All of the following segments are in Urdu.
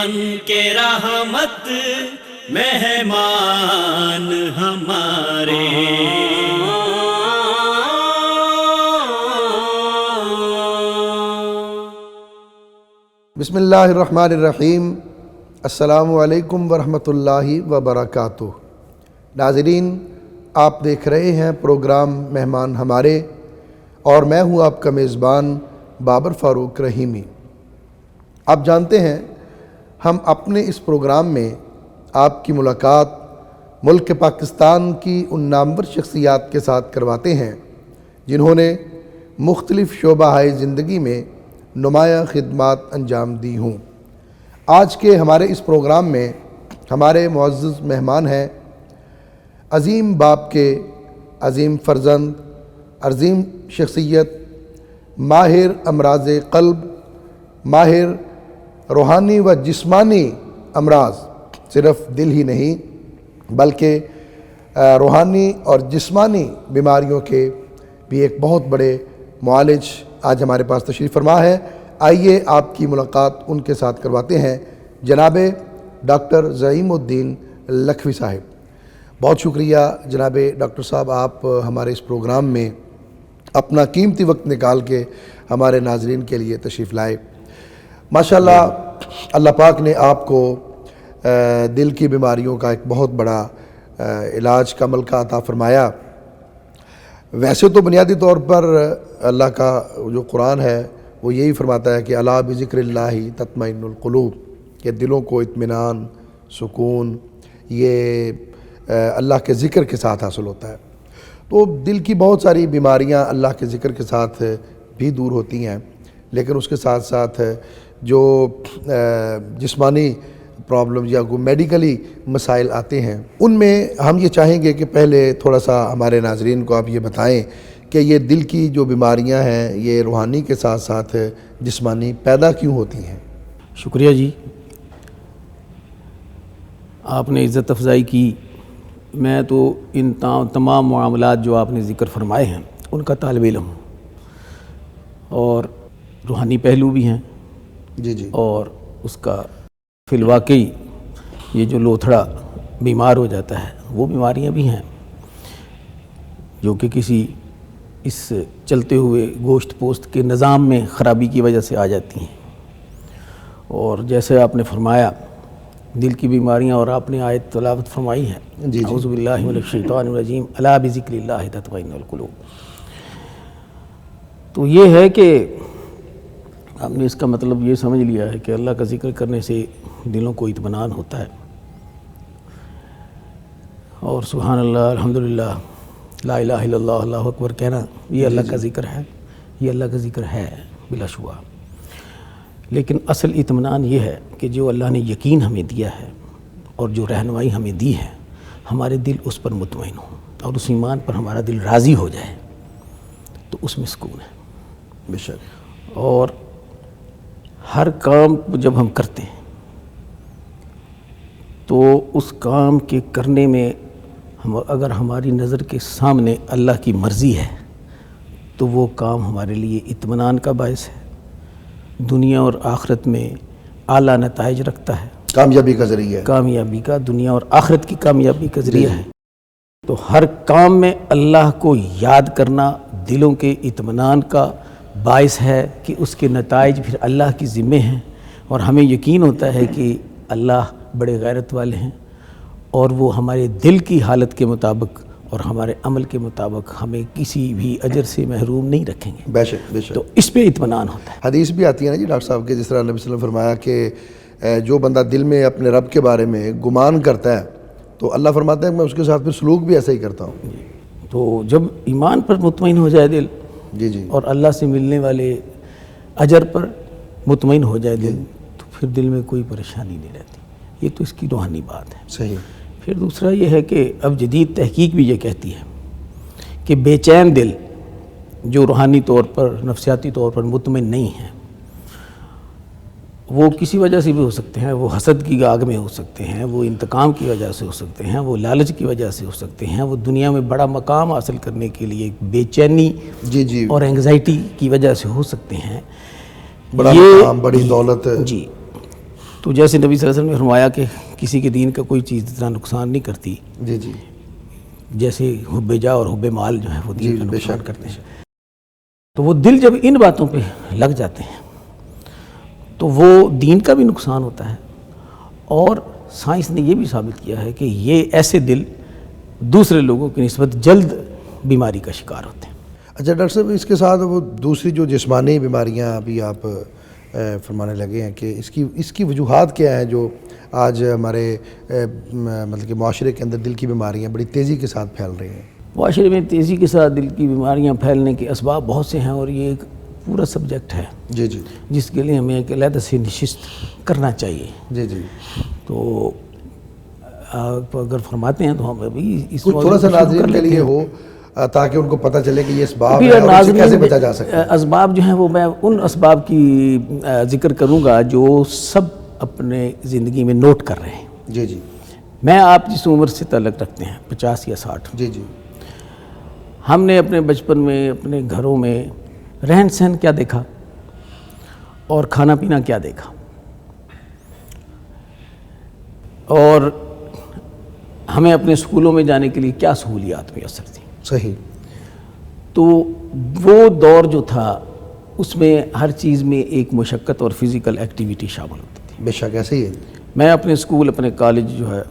بن کے رحمت مہمان ہمارے. بسم اللہ الرحمن الرحیم. السلام علیکم ورحمۃ اللہ وبرکاتہ. ناظرین، آپ دیکھ رہے ہیں پروگرام مہمان ہمارے، اور میں ہوں آپ کا میزبان بابر فاروق رحیمی. آپ جانتے ہیں ہم اپنے اس پروگرام میں آپ کی ملاقات ملک پاکستان کی ان نامور شخصیات کے ساتھ کرواتے ہیں جنہوں نے مختلف شعبہ زندگی میں نمایاں خدمات انجام دی ہوں. آج کے ہمارے اس پروگرام میں ہمارے معزز مہمان ہیں عظیم باپ کے عظیم فرزند، عظیم شخصیت، ماہر امراض قلب، ماہر روحانی و جسمانی امراض، صرف دل ہی نہیں بلکہ روحانی اور جسمانی بیماریوں کے بھی ایک بہت بڑے معالج آج ہمارے پاس تشریف فرما ہے. آئیے آپ کی ملاقات ان کے ساتھ کرواتے ہیں. جناب ڈاکٹر زعیم الدین لکھوی صاحب، بہت شکریہ جناب ڈاکٹر صاحب، آپ ہمارے اس پروگرام میں اپنا قیمتی وقت نکال کے ہمارے ناظرین کے لیے تشریف لائے. ماشاءاللہ اللہ پاک نے آپ کو دل کی بیماریوں کا ایک بہت بڑا علاج کا ملکہ عطا فرمایا. ویسے تو بنیادی طور پر اللہ کا جو قرآن ہے وہ یہی فرماتا ہے کہ الا بذکر اللہ تطمئن القلوب، کہ دلوں کو اطمینان، سکون یہ اللہ کے ذکر کے ساتھ حاصل ہوتا ہے. تو دل کی بہت ساری بیماریاں اللہ کے ذکر کے ساتھ بھی دور ہوتی ہیں، لیکن اس کے ساتھ ساتھ جو جسمانی پرابلم یا کوئی میڈیکلی مسائل آتے ہیں ان میں ہم یہ چاہیں گے کہ پہلے تھوڑا سا ہمارے ناظرین کو آپ یہ بتائیں کہ یہ دل کی جو بیماریاں ہیں یہ روحانی کے ساتھ ساتھ جسمانی پیدا کیوں ہوتی ہیں؟ شکریہ جی، آپ نے عزت افزائی کی. میں تو ان تمام معاملات جو آپ نے ذکر فرمائے ہیں ان کا طالب علم ہوں، اور روحانی پہلو بھی ہیں جی اور اس کا فی الواقعی یہ جو لوتھڑا بیمار ہو جاتا ہے وہ بیماریاں بھی ہیں جو کہ کسی اس چلتے ہوئے گوشت پوست کے نظام میں خرابی کی وجہ سے آ جاتی ہیں. اور جیسے آپ نے فرمایا دل کی بیماریاں، اور آپ نے آیت تلاوت فرمائی ہے اعوذ باللہ من الشیطان الرجیم الا بذکر اللہ تطمئن القلوب. تو یہ ہے کہ ہم نے اس کا مطلب یہ سمجھ لیا ہے کہ اللہ کا ذکر کرنے سے دلوں کو اطمینان ہوتا ہے، اور سبحان اللہ، الحمدللہ، لا الہ الا اللہ، اللہ اکبر کہنا یہ اللہ کا ذکر ہے، یہ اللہ کا ذکر ہے بلا شبہ. لیکن اصل اطمینان یہ ہے کہ جو اللہ نے یقین ہمیں دیا ہے اور جو رہنمائی ہمیں دی ہے ہمارے دل اس پر مطمئن ہوں اور اس ایمان پر ہمارا دل راضی ہو جائے تو اس میں سکون ہے. بے شک. اور ہر کام جب ہم کرتے ہیں تو اس کام کے کرنے میں اگر ہماری نظر کے سامنے اللہ کی مرضی ہے تو وہ کام ہمارے لیے اطمینان کا باعث ہے، دنیا اور آخرت میں اعلیٰ نتائج رکھتا ہے، کامیابی کا ذریعہ ہے، کامیابی کا، دنیا اور آخرت کی کامیابی کا ذریعہ ہے. تو ہر کام میں اللہ کو یاد کرنا دلوں کے اطمینان کا باعث ہے کہ اس کے نتائج پھر اللہ کی ذمہ ہیں، اور ہمیں یقین ہوتا ہے کہ اللہ بڑے غیرت والے ہیں اور وہ ہمارے دل کی حالت کے مطابق اور ہمارے عمل کے مطابق ہمیں کسی بھی اجر سے محروم نہیں رکھیں گے. بے شک بے شک. تو اس پہ اطمینان ہوتا ہے. حدیث بھی آتی ہے نا جی ڈاکٹر صاحب کے، جس طرح نبی صلی اللہ علیہ وسلم فرمایا کہ جو بندہ دل میں اپنے رب کے بارے میں گمان کرتا ہے تو اللہ فرماتا ہے کہ میں اس کے ساتھ پھر سلوک بھی ایسا ہی کرتا ہوں. تو جب ایمان پر مطمئن ہو جائے دل جی اور اللہ سے ملنے والے اجر پر مطمئن ہو جائے دل تو پھر دل میں کوئی پریشانی نہیں رہتی. یہ تو اس کی روحانی بات ہے. صحیح. پھر دوسرا یہ ہے کہ اب جدید تحقیق بھی یہ کہتی ہے کہ بے چین دل جو روحانی طور پر، نفسیاتی طور پر مطمئن نہیں ہیں، وہ کسی وجہ سے بھی ہو سکتے ہیں، وہ حسد کی آگ میں ہو سکتے ہیں، وہ انتقام کی وجہ سے ہو سکتے ہیں، وہ لالچ کی وجہ سے ہو سکتے ہیں، وہ دنیا میں بڑا مقام حاصل کرنے کے لیے بے چینی اور اینگزائٹی کی وجہ سے ہو سکتے ہیں. بڑا مقام، بڑی دولت. جی تو جیسے نبی صلی اللہ علیہ وسلم نے فرمایا کہ کسی کے دین کا کوئی چیز اتنا نقصان نہیں کرتی جی جی جیسے حب جاہ اور حب مال جو ہے وہ دین کا بے نقصان شک، کرتے ہیں. تو وہ دل جب ان باتوں پہ لگ جاتے ہیں تو وہ دین کا بھی نقصان ہوتا ہے. اور سائنس نے یہ بھی ثابت کیا ہے کہ یہ ایسے دل دوسرے لوگوں کی نسبت جلد بیماری کا شکار ہوتے ہیں. اچھا ڈاکٹر صاحب، اس کے ساتھ وہ دوسری جو جسمانی بیماریاں ابھی آپ فرمانے لگے ہیں کہ اس کی وجوہات کیا ہیں جو آج ہمارے مطلب کہ معاشرے کے اندر دل کی بیماریاں بڑی تیزی کے ساتھ پھیل رہی ہیں؟ معاشرے میں تیزی کے ساتھ دل کی بیماریاں پھیلنے کے اسباب بہت سے ہیں اور یہ ایک پورا سبجیکٹ ہے جی جی جس کے لیے ہمیں ایک علیحدہ سے نشست کرنا چاہیے. جی جی تو آپ اگر فرماتے ہیں تو ہم ابھی اس کچھ تھوڑا سا ناظرین کے لیے ہو تاکہ ان کو پتہ چلے کہ یہ اسباب پھر ہے اور اس سے کیسے ناظرین بچا جا سکتا ہے. اسباب جو ہیں وہ میں ان اسباب کی ذکر کروں گا جو سب اپنے زندگی میں نوٹ کر رہے ہیں. جی جی میں آپ جس عمر سے تعلق رکھتے ہیں 50 یا 60، جی جی ہم نے اپنے بچپن میں اپنے گھروں میں رہن سہن کیا دیکھا اور کھانا پینا کیا دیکھا، اور ہمیں اپنے اسکولوں میں جانے کے لیے کیا سہولیات میسر تھیں. صحیح. تو وہ دور جو تھا اس میں ہر چیز میں ایک مشقت اور فزیکل ایکٹیویٹی شامل ہوتی تھی. بے شک ایسے ہی ہے. میں اپنے اسکول اپنے کالج جو ہے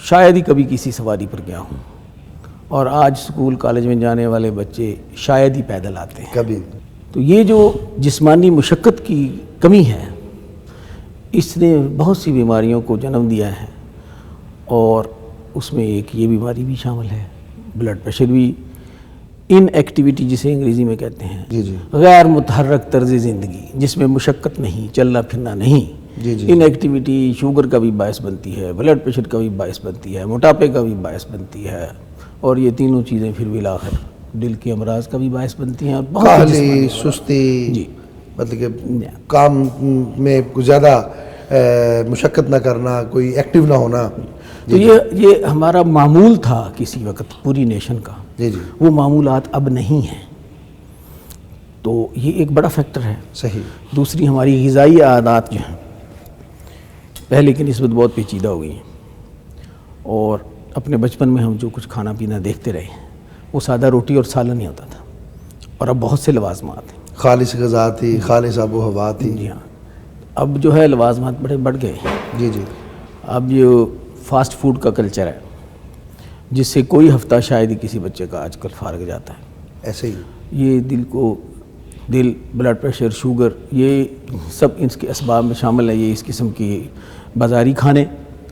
شاید ہی کبھی کسی سواری پر گیا ہوں، اور آج اسکول کالج میں جانے والے بچے شاید ہی پیدل آتے ہیں کبھی. تو یہ جو جسمانی مشقت کی کمی ہے اس نے بہت سی بیماریوں کو جنم دیا ہے، اور اس میں ایک یہ بیماری بھی شامل ہے، بلڈ پریشر بھی. ان ایکٹیویٹی جسے انگریزی میں کہتے ہیں جی جی غیر متحرک طرز زندگی جس میں مشقت نہیں، چلنا پھرنا نہیں، جی جی ان ایکٹیویٹی شوگر کا بھی باعث بنتی ہے، بلڈ پریشر کا بھی باعث بنتی ہے، موٹاپے کا بھی باعث بنتی ہے، اور یہ تینوں چیزیں پھر بالآخر دل کے امراض کا بھی باعث بنتی ہیں. اور بہت سی کاہلی، جسمانی سستی، جی مطلب کہ کام میں کچھ زیادہ مشقت نہ کرنا، کوئی ایکٹیو نہ ہونا. تو یہ ہمارا معمول تھا کسی وقت پوری نیشن کا. جی جی وہ معمولات اب نہیں ہیں، تو یہ ایک بڑا فیکٹر ہے. صحیح. دوسری ہماری غذائی عادات جو ہیں پہلے کی نسبت بہت پیچیدہ ہو گئی ہیں، اور اپنے بچپن میں ہم جو کچھ کھانا پینا دیکھتے رہے ہیں وہ سادہ روٹی اور سالن ہی ہوتا تھا، اور اب بہت سے لوازمات ہیں. خالص غذا تھی، خالص آب و ہوا تھی. جی ہاں، اب جو ہے لوازمات بڑے بڑھ گئے ہیں. جی جی اب یہ فاسٹ فوڈ کا کلچر ہے جس سے کوئی ہفتہ شاید ہی کسی بچے کا آج کل فارغ جاتا ہے. ایسے ہی. یہ دل، بلڈ پریشر، شوگر، یہ سب اس کے اسباب میں شامل ہے. یہ اس قسم کی بازاری کھانے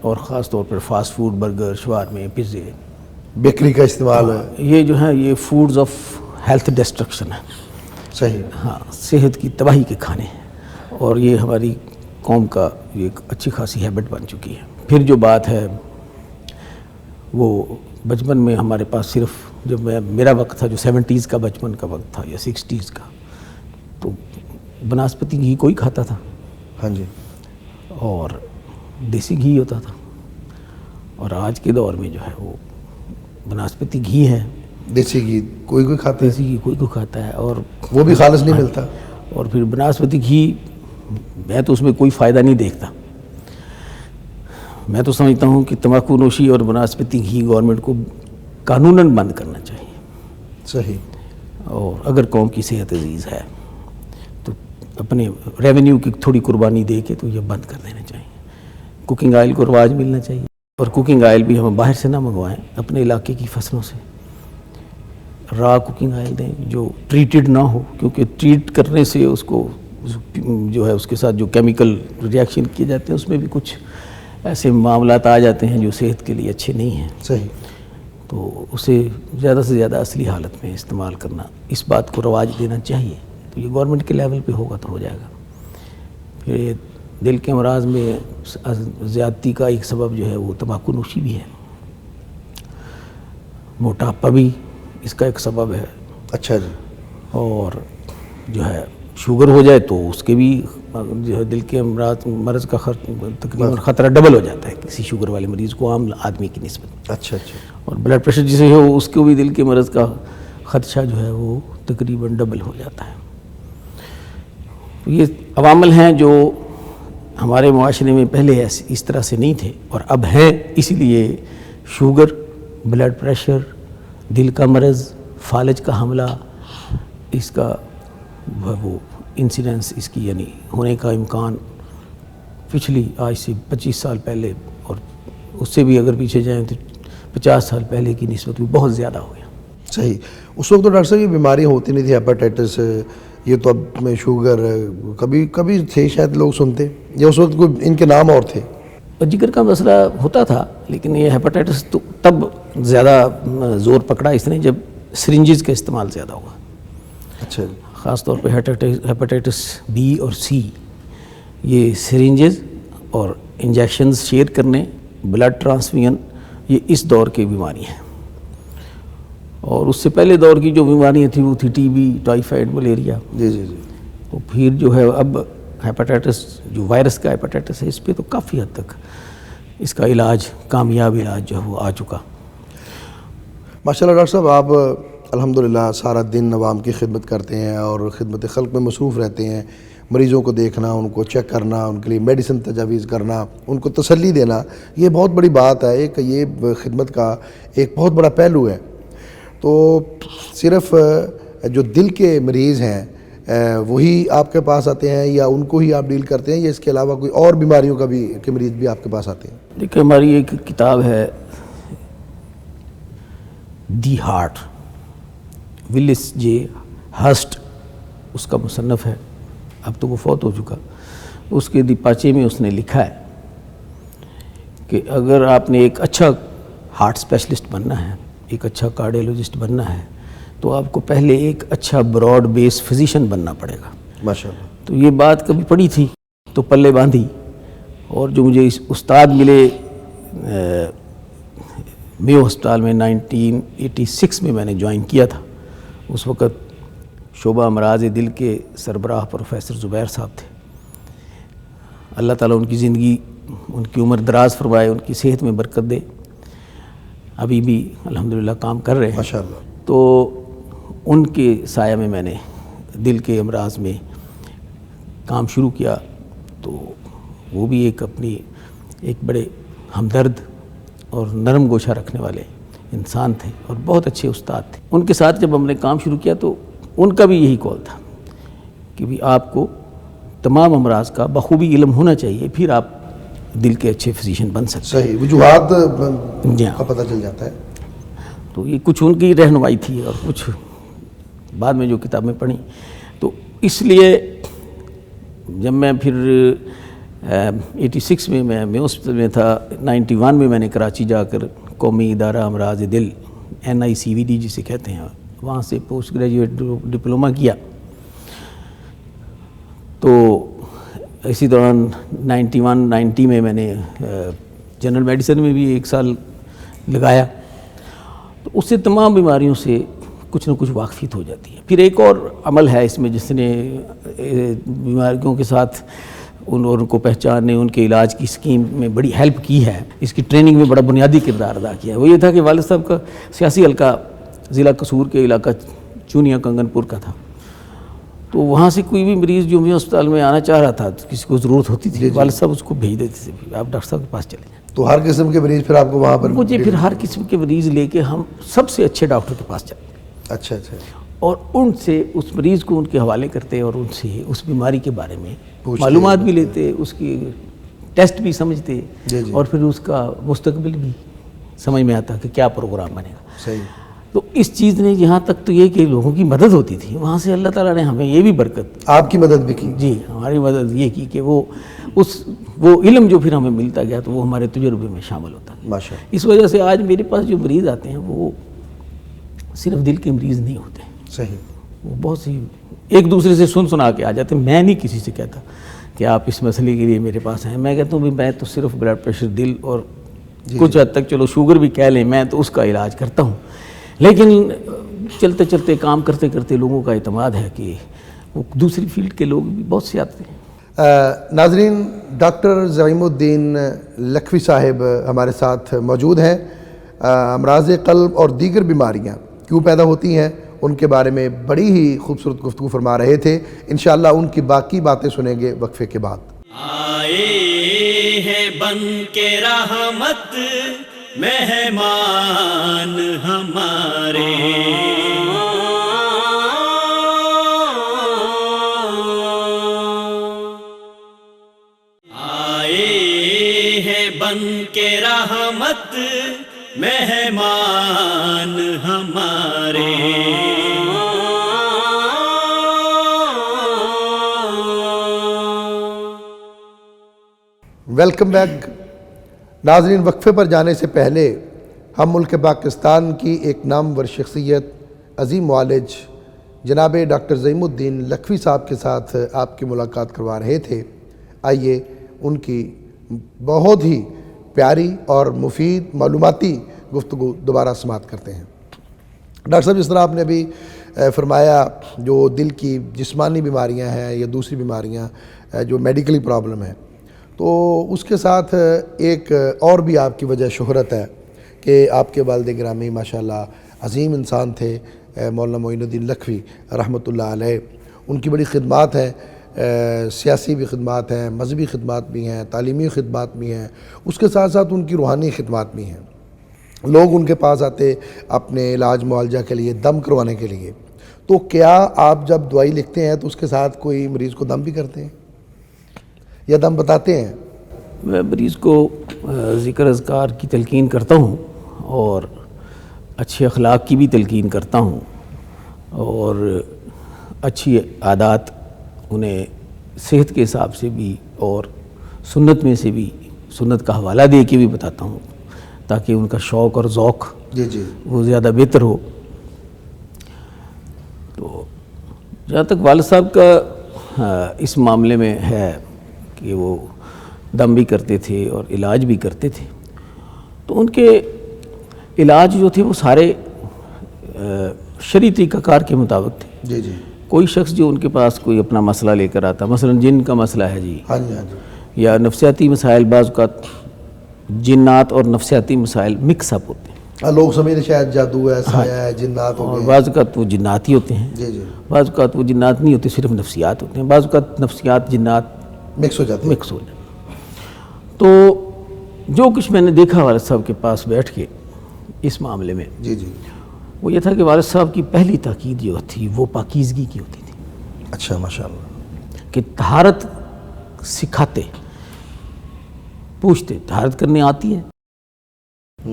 اور خاص طور پر فاسٹ فوڈ، برگر، شوارمے، پیزے، بیکری کا استعمال ہے. یہ جو ہے یہ فوڈز آف ہیلتھ ڈسٹرکشن ہے. صحیح. ہاں، صحت کی تباہی کے کھانے ہیں، اور یہ ہماری قوم کا ایک اچھی خاصی ہیبٹ بن چکی ہے. پھر جو بات ہے وہ بچپن میں ہمارے پاس صرف جب میرا وقت تھا جو 70s کا بچپن کا وقت تھا یا 60s کا، تو بناسپتی گھی کوئی کھاتا تھا. ہاں جی. اور دیسی گھی ہوتا تھا. اور آج کے دور میں جو ہے وہ بناسپتی گھی ہے، دیسی گھی کوئی کھاتا ہے. دیسی گھی کوئی کھاتا ہے، اور وہ بھی خالص نہیں ملتا. اور پھر بناسپتی گھی میں تو اس میں کوئی فائدہ نہیں دیکھتا. میں تو سمجھتا ہوں کہ تمباکو نوشی اور بناسپتی گھی گورنمنٹ کو قانوناً بند کرنا چاہیے. صحیح. اور اگر قوم کی صحت عزیز ہے تو اپنے ریونیو کی تھوڑی قربانی دے کے تو یہ بند کر دینا چاہیے. کوکنگ آئل کو رواج ملنا چاہیے، اور کوکنگ آئل بھی ہم باہر سے نہ منگوائیں، اپنے علاقے کی فصلوں سے را کوکنگ آئل دیں جو ٹریٹڈ نہ ہو، کیونکہ ٹریٹ کرنے سے اس کو جو ہے اس کے ساتھ جو کیمیکل ریاکشن کیے جاتے ہیں اس میں بھی کچھ ایسے معاملات آ جاتے ہیں جو صحت کے لیے اچھے نہیں ہیں. صحیح. تو اسے زیادہ سے زیادہ اصلی حالت میں استعمال کرنا، اس بات کو رواج دینا چاہیے. تو یہ گورنمنٹ کے لیول پہ ہوگا تو ہو جائے گا. پھر دل کے امراض میں زیادتی کا ایک سبب جو ہے وہ تمباکو نوشی بھی ہے. موٹاپا بھی اس کا ایک سبب ہے. اچھا جی. اور جو ہے شوگر ہو جائے تو اس کے بھی جو ہے دل کے مرض کا تقریباً خطرہ ڈبل ہو جاتا ہے کسی شوگر والے مریض کو عام آدمی کی نسبت. اچھا اچھا. اور بلڈ پریشر جسے ہو اس کو بھی دل کے مرض کا خدشہ جو ہے وہ تقریباً ڈبل ہو جاتا ہے. یہ عوامل ہیں جو ہمارے معاشرے میں پہلے اس طرح سے نہیں تھے اور اب ہیں، اسی لیے شوگر، بلڈ پریشر، دل کا مرض، فالج کا حملہ، اس کا وہ انسیڈنس، اس کی یعنی ہونے کا امکان پچھلی آج سے 25 سال پہلے اور اس سے بھی اگر پیچھے جائیں تو 50 سال پہلے کی نسبت میں بہت زیادہ ہو گیا۔ صحیح، اس وقت تو ڈاکٹر صاحب یہ بیماریاں ہوتی نہیں تھی، ہیپاٹائٹس، یہ تو اب میں شوگر کبھی تھے شاید لوگ سنتے، یا اس وقت کوئی ان کے نام اور تھے؟ جگر کا مسئلہ ہوتا تھا، لیکن یہ ہیپاٹائٹس تو تب زیادہ زور پکڑا اس نے جب سرنجز کا استعمال زیادہ ہوا۔ اچھا، خاص طور پہ ہیپاٹائٹس بی اور سی، یہ سرنجز اور انجیکشنز شیئر کرنے، بلڈ ٹرانسفیوژن، یہ اس دور کی بیماری ہیں۔ اور اس سے پہلے دور کی جو بیماریاں تھیں وہ تھی ٹی بی، ٹائیفائڈ، ملیریا۔ جی جی جی۔ تو پھر جو ہے اب ہیپاٹائٹس جو وائرس کا ہیپاٹائٹس ہے، اس پہ تو کافی حد تک اس کا علاج، کامیاب علاج جو ہے وہ آ چکا۔ ماشاء اللہ ڈاکٹر صاحب، آپ الحمدللہ سارا دن عوام کی خدمت کرتے ہیں اور خدمت خلق میں مصروف رہتے ہیں، مریضوں کو دیکھنا، ان کو چیک کرنا، ان کے لیے میڈیسن تجاویز کرنا، ان کو تسلی دینا، یہ بہت بڑی بات ہے کہ یہ خدمت کا ایک بہت بڑا پہلو ہے۔ تو صرف جو دل کے مریض ہیں وہی آپ کے پاس آتے ہیں یا ان کو ہی آپ ڈیل کرتے ہیں، یا اس کے علاوہ کوئی اور بیماریوں کا بھی کے مریض بھی آپ کے پاس آتے ہیں؟ دیکھیں، ہماری ایک کتاب ہے دی ہارٹ، ولس جے ہرسٹ اس کا مصنف ہے، اب تو وہ فوت ہو چکا۔ اس کے دیپاچے میں اس نے لکھا ہے کہ اگر آپ نے ایک اچھا ہارٹ اسپیشلسٹ بننا ہے، ایک اچھا کارڈیولوجسٹ بننا ہے، تو آپ کو پہلے ایک اچھا براڈ بیس فزیشین بننا پڑے گا۔ ماشاءاللہ۔ تو یہ بات کبھی پڑھی تھی تو پلے باندھی، اور جو مجھے استاد ملے میو ہسپتال میں 1986 میں میں نے جوائن کیا تھا، اس وقت شعبہ امراض دل کے سربراہ پروفیسر زبیر صاحب تھے۔ اللہ تعالیٰ ان کی زندگی، ان کی عمر دراز فرمائے، ان کی صحت میں برکت دے، ابھی بھی الحمدللہ کام کر رہے ہیں ماشاءاللہ۔ تو ان کے سایہ میں نے دل کے امراض میں کام شروع کیا۔ تو وہ بھی اپنی ایک بڑے ہمدرد اور نرم گوشہ رکھنے والے انسان تھے اور بہت اچھے استاد تھے۔ ان کے ساتھ جب ہم نے کام شروع کیا تو ان کا بھی یہی قول تھا کہ بھی آپ کو تمام امراض کا بخوبی علم ہونا چاہیے، پھر آپ دل کے اچھے فزیشین بن سکتے ہیں۔ صحیح، وجوہات جی ہاں، کا پتہ چل جاتا ہے۔ تو یہ کچھ ان کی رہنمائی تھی اور کچھ بعد میں جو کتابیں پڑھیں، تو اس لیے جب میں پھر 86 میں ہاسپٹل میں تھا، 91 میں نے کراچی جا کر قومی ادارہ امراض دل NICVD جسے کہتے ہیں، وہاں سے پوسٹ گریجویٹ ڈپلومہ کیا۔ تو اسی دوران 90 میں نے جنرل میڈیسن میں بھی 1 سال لگایا، تو اس سے تمام بیماریوں سے کچھ نہ کچھ واقفیت ہو جاتی ہے۔ پھر ایک اور عمل ہے اس میں جس نے بیماریوں کے ساتھ ان کو پہچاننے، ان کے علاج کی اسکیم میں بڑی ہیلپ کی ہے، اس کی ٹریننگ میں بڑا بنیادی کردار ادا کیا ہے۔ وہ یہ تھا کہ والد صاحب کا سیاسی حلقہ ضلع قصور کے علاقہ چونیا کنگن پور کا تھا، تو وہاں سے کوئی بھی مریض جو میو ہسپتال میں آنا چاہ رہا تھا، کسی کو ضرورت ہوتی تھی، والد صاحب اس کو بھیج دیتے تھے، آپ ڈاکٹر صاحب کے پاس چلے جائیں۔ تو ہر قسم کے مریض پھر آپ کو وہاں پر مجھے پھر ہر قسم کے مریض لے کے ہم سب سے اچھے ڈاکٹر کے پاس چلے، اچھا اچھا، اور ان سے اس مریض کو ان کے حوالے کرتے اور ان سے اس بیماری کے بارے میں پوچھتے، معلومات بھی لیتے، اس کی ٹیسٹ بھی سمجھتے، جی جی، اور پھر اس کا مستقبل بھی سمجھ میں آتا کہ کیا پروگرام بنے گا۔ صحیح۔ تو اس چیز نے یہاں تک تو یہ کہ لوگوں کی مدد ہوتی تھی، وہاں سے اللہ تعالیٰ نے ہمیں یہ بھی برکت، آپ کی مدد بھی کی؟ جی ہماری مدد یہ کی کہ وہ علم جو پھر ہمیں ملتا گیا تو وہ ہمارے تجربے میں شامل ہوتا گیا۔ ماشاءاللہ۔ اس وجہ سے آج میرے پاس جو مریض آتے ہیں وہ صرف دل کے مریض نہیں ہوتے، صحیح، وہ بہت سی ایک دوسرے سے سنا کے آ جاتے ہیں۔ میں نہیں کسی سے کہتا کہ آپ اس مسئلے کے لیے میرے پاس ہیں، میں کہتا ہوں میں تو صرف بلڈ پریشر، دل اور کچھ حد تک چلو شوگر بھی کہہ لیں، میں تو اس کا علاج کرتا ہوں، لیکن چلتے چلتے کام کرتے کرتے لوگوں کا اعتماد ہے کہ وہ دوسری فیلڈ کے لوگ بھی بہت سے آتے ہیں۔ ناظرین، ڈاکٹر زعیم الدین لکھوی صاحب ہمارے ساتھ موجود ہیں۔ امراض قلب اور دیگر بیماریاں کیوں پیدا ہوتی ہیں ان کے بارے میں بڑی ہی خوبصورت گفتگو فرما رہے تھے۔ انشاءاللہ ان کی باقی باتیں سنیں گے وقفے کے بعد۔ آئے ہیں بن کے رحمت مہمان ہمارے، آئے ہیں بن کے رحمت مہمان ہمارے۔ ویلکم بیک ناظرین، وقفے پر جانے سے پہلے ہم ملک پاکستان کی ایک نامور شخصیت عظیم معالج جناب ڈاکٹر زعیم الدین لکھوی صاحب کے ساتھ آپ کی ملاقات کروا رہے تھے۔ آئیے ان کی بہت ہی پیاری اور مفید معلوماتی گفتگو دوبارہ سماعت کرتے ہیں۔ ڈاکٹر صاحب، جس طرح آپ نے ابھی فرمایا، جو دل کی جسمانی بیماریاں ہیں یا دوسری بیماریاں جو میڈیکلی پرابلم ہیں، تو اس کے ساتھ ایک اور بھی آپ کی وجہ شہرت ہے کہ آپ کے والد گرامی ماشاءاللہ عظیم انسان تھے، مولانا معین الدین لکھوی رحمۃ اللہ علیہ۔ ان کی بڑی خدمات ہیں، سیاسی بھی خدمات ہیں، مذہبی خدمات بھی ہیں، تعلیمی خدمات بھی ہیں، اس کے ساتھ ساتھ ان کی روحانی خدمات بھی ہیں۔ لوگ ان کے پاس آتے اپنے علاج معالجہ کے لیے، دم کروانے کے لیے، تو کیا آپ جب دوائی لکھتے ہیں تو اس کے ساتھ کوئی مریض کو دم بھی کرتے ہیں یا دم بتاتے ہیں؟ میں مریض کو ذکر اذکار کی تلقین کرتا ہوں اور اچھے اخلاق کی بھی تلقین کرتا ہوں، اور اچھی عادات انہیں صحت کے حساب سے بھی اور سنت میں سے بھی، سنت کا حوالہ دے کے بھی بتاتا ہوں تاکہ ان کا شوق اور ذوق وہ زیادہ بہتر ہو۔ تو جہاں تک والد صاحب کا اس معاملے میں ہے کہ وہ دم بھی کرتے تھے اور علاج بھی کرتے تھے، تو ان کے علاج جو تھے وہ سارے شرعی طریقہ کار کے مطابق تھے۔ کوئی شخص جو ان کے پاس کوئی اپنا مسئلہ لے کر آتا، مثلا جن کا مسئلہ ہے جی، یا نفسیاتی مسائل، بعض اوقات جنات اور نفسیاتی مسائل مکس اپ ہوتے ہیں، لوگ سمجھتے شاید جادو ہے، سایہ ہے، جنات ہو اور گئے، بعض اوقات وہ جنات ہی ہوتے ہیں، بعض اوقات وہ جنات نہیں ہوتے، صرف نفسیات ہوتے ہیں، بعض اوقات نفسیات جنات مکس ہو جاتے ہیں۔ تو جو کچھ میں نے دیکھا والد صاحب کے پاس بیٹھ کے اس معاملے میں، وہ یہ تھا کہ والد صاحب کی پہلی تاکید جو تھی وہ پاکیزگی کی ہوتی تھی۔ اچھا، ماشاءاللہ، کہ طہارت سکھاتے، پوچھتے طہارت کرنے آتی ہے،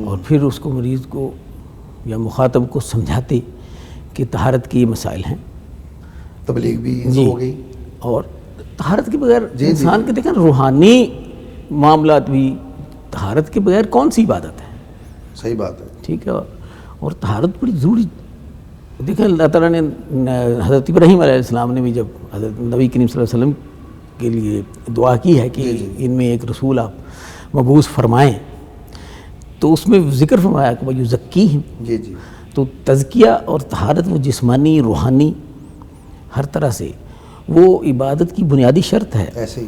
اور پھر اس کو مریض کو یا مخاطب کو سمجھاتے کہ طہارت کے یہ مسائل ہیں۔ تبلیغ بھی ہو گئی، اور طہارت کے بغیر انسان کے دیکھیں روحانی معاملات بھی، طہارت کے بغیر کون سی عبادت ہے؟ صحیح بات ہے، ٹھیک ہے۔ اور طہارت بڑی ضروری، دیکھیں اللہ تعالیٰ نے حضرت ابراہیم علیہ السلام نے بھی جب حضرت نبی کریم صلی اللہ علیہ وسلم کے لیے دعا کی ہے کہ ان میں ایک رسول آپ مبعوث فرمائیں، تو اس میں ذکر فرمایا کہ وَيُزَكِّيهِمْ، تو تزکیہ اور طہارت وہ جسمانی، روحانی، ہر طرح سے وہ عبادت کی بنیادی شرط ہے۔ ایسے ہی،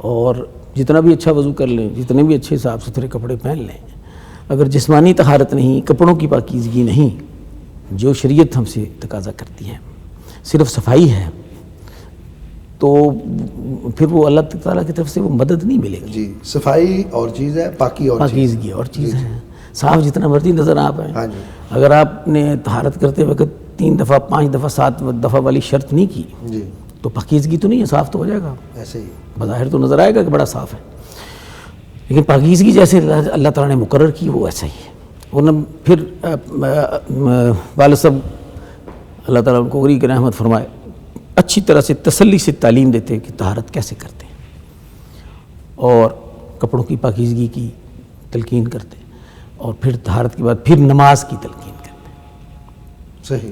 اور جتنا بھی اچھا وضو کر لیں، جتنے بھی اچھے صاف ستھرے کپڑے پہن لیں، اگر جسمانی طہارت نہیں، کپڑوں کی پاکیزگی نہیں، جو شریعت ہم سے تقاضا کرتی ہے، صرف صفائی ہے، تو پھر وہ اللہ تعالیٰ کی طرف سے وہ مدد نہیں ملے گی۔ صفائی اور چیز ہے، پاکیزگی اور چیز ہے۔ صاف جتنا مرضی نظر آپ ہیں، اگر آپ نے طہارت کرتے وقت 3 دفعہ 5 دفعہ 7 دفعہ والی شرط نہیں کی تو پاکیزگی تو نہیں ہے، صاف تو ہو جائے گا، ایسے ہی بظاہر تو نظر آئے گا کہ بڑا صاف ہے، لیکن پاکیزگی جیسے اللہ تعالیٰ نے مقرر کی وہ ایسا ہی ہے۔ ورنہ پھر والد صاحب اللہ تعالیٰ ان کو غریق رحمت فرمائے، اچھی طرح سے تسلی سے تعلیم دیتے کہ طہارت کیسے کرتے ہیں، اور کپڑوں کی پاکیزگی کی تلقین کرتے، اور پھر طہارت کے بعد پھر نماز کی تلقین کرتے۔ صحیح،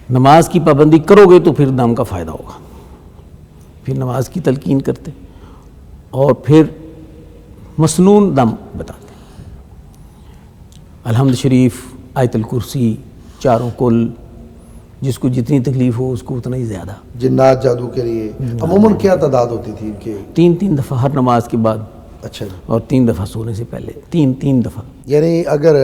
نماز کی پابندی کرو گے تو پھر دم کا فائدہ ہوگا، پھر نماز کی تلقین کرتے، اور پھر مسنون دم بتاتے، الحمد شریف، آیت الکرسی، چاروں کل، جس کو جتنی تکلیف ہو اس کو اتنا ہی زیادہ۔ جنات جادو کے لیے عموماً کیا تعداد ہوتی تھی ان کے؟ 3 دفعہ ہر نماز کے بعد، اچھا، اور 3 دفعہ سونے سے پہلے، 3 دفعہ۔ یعنی اگر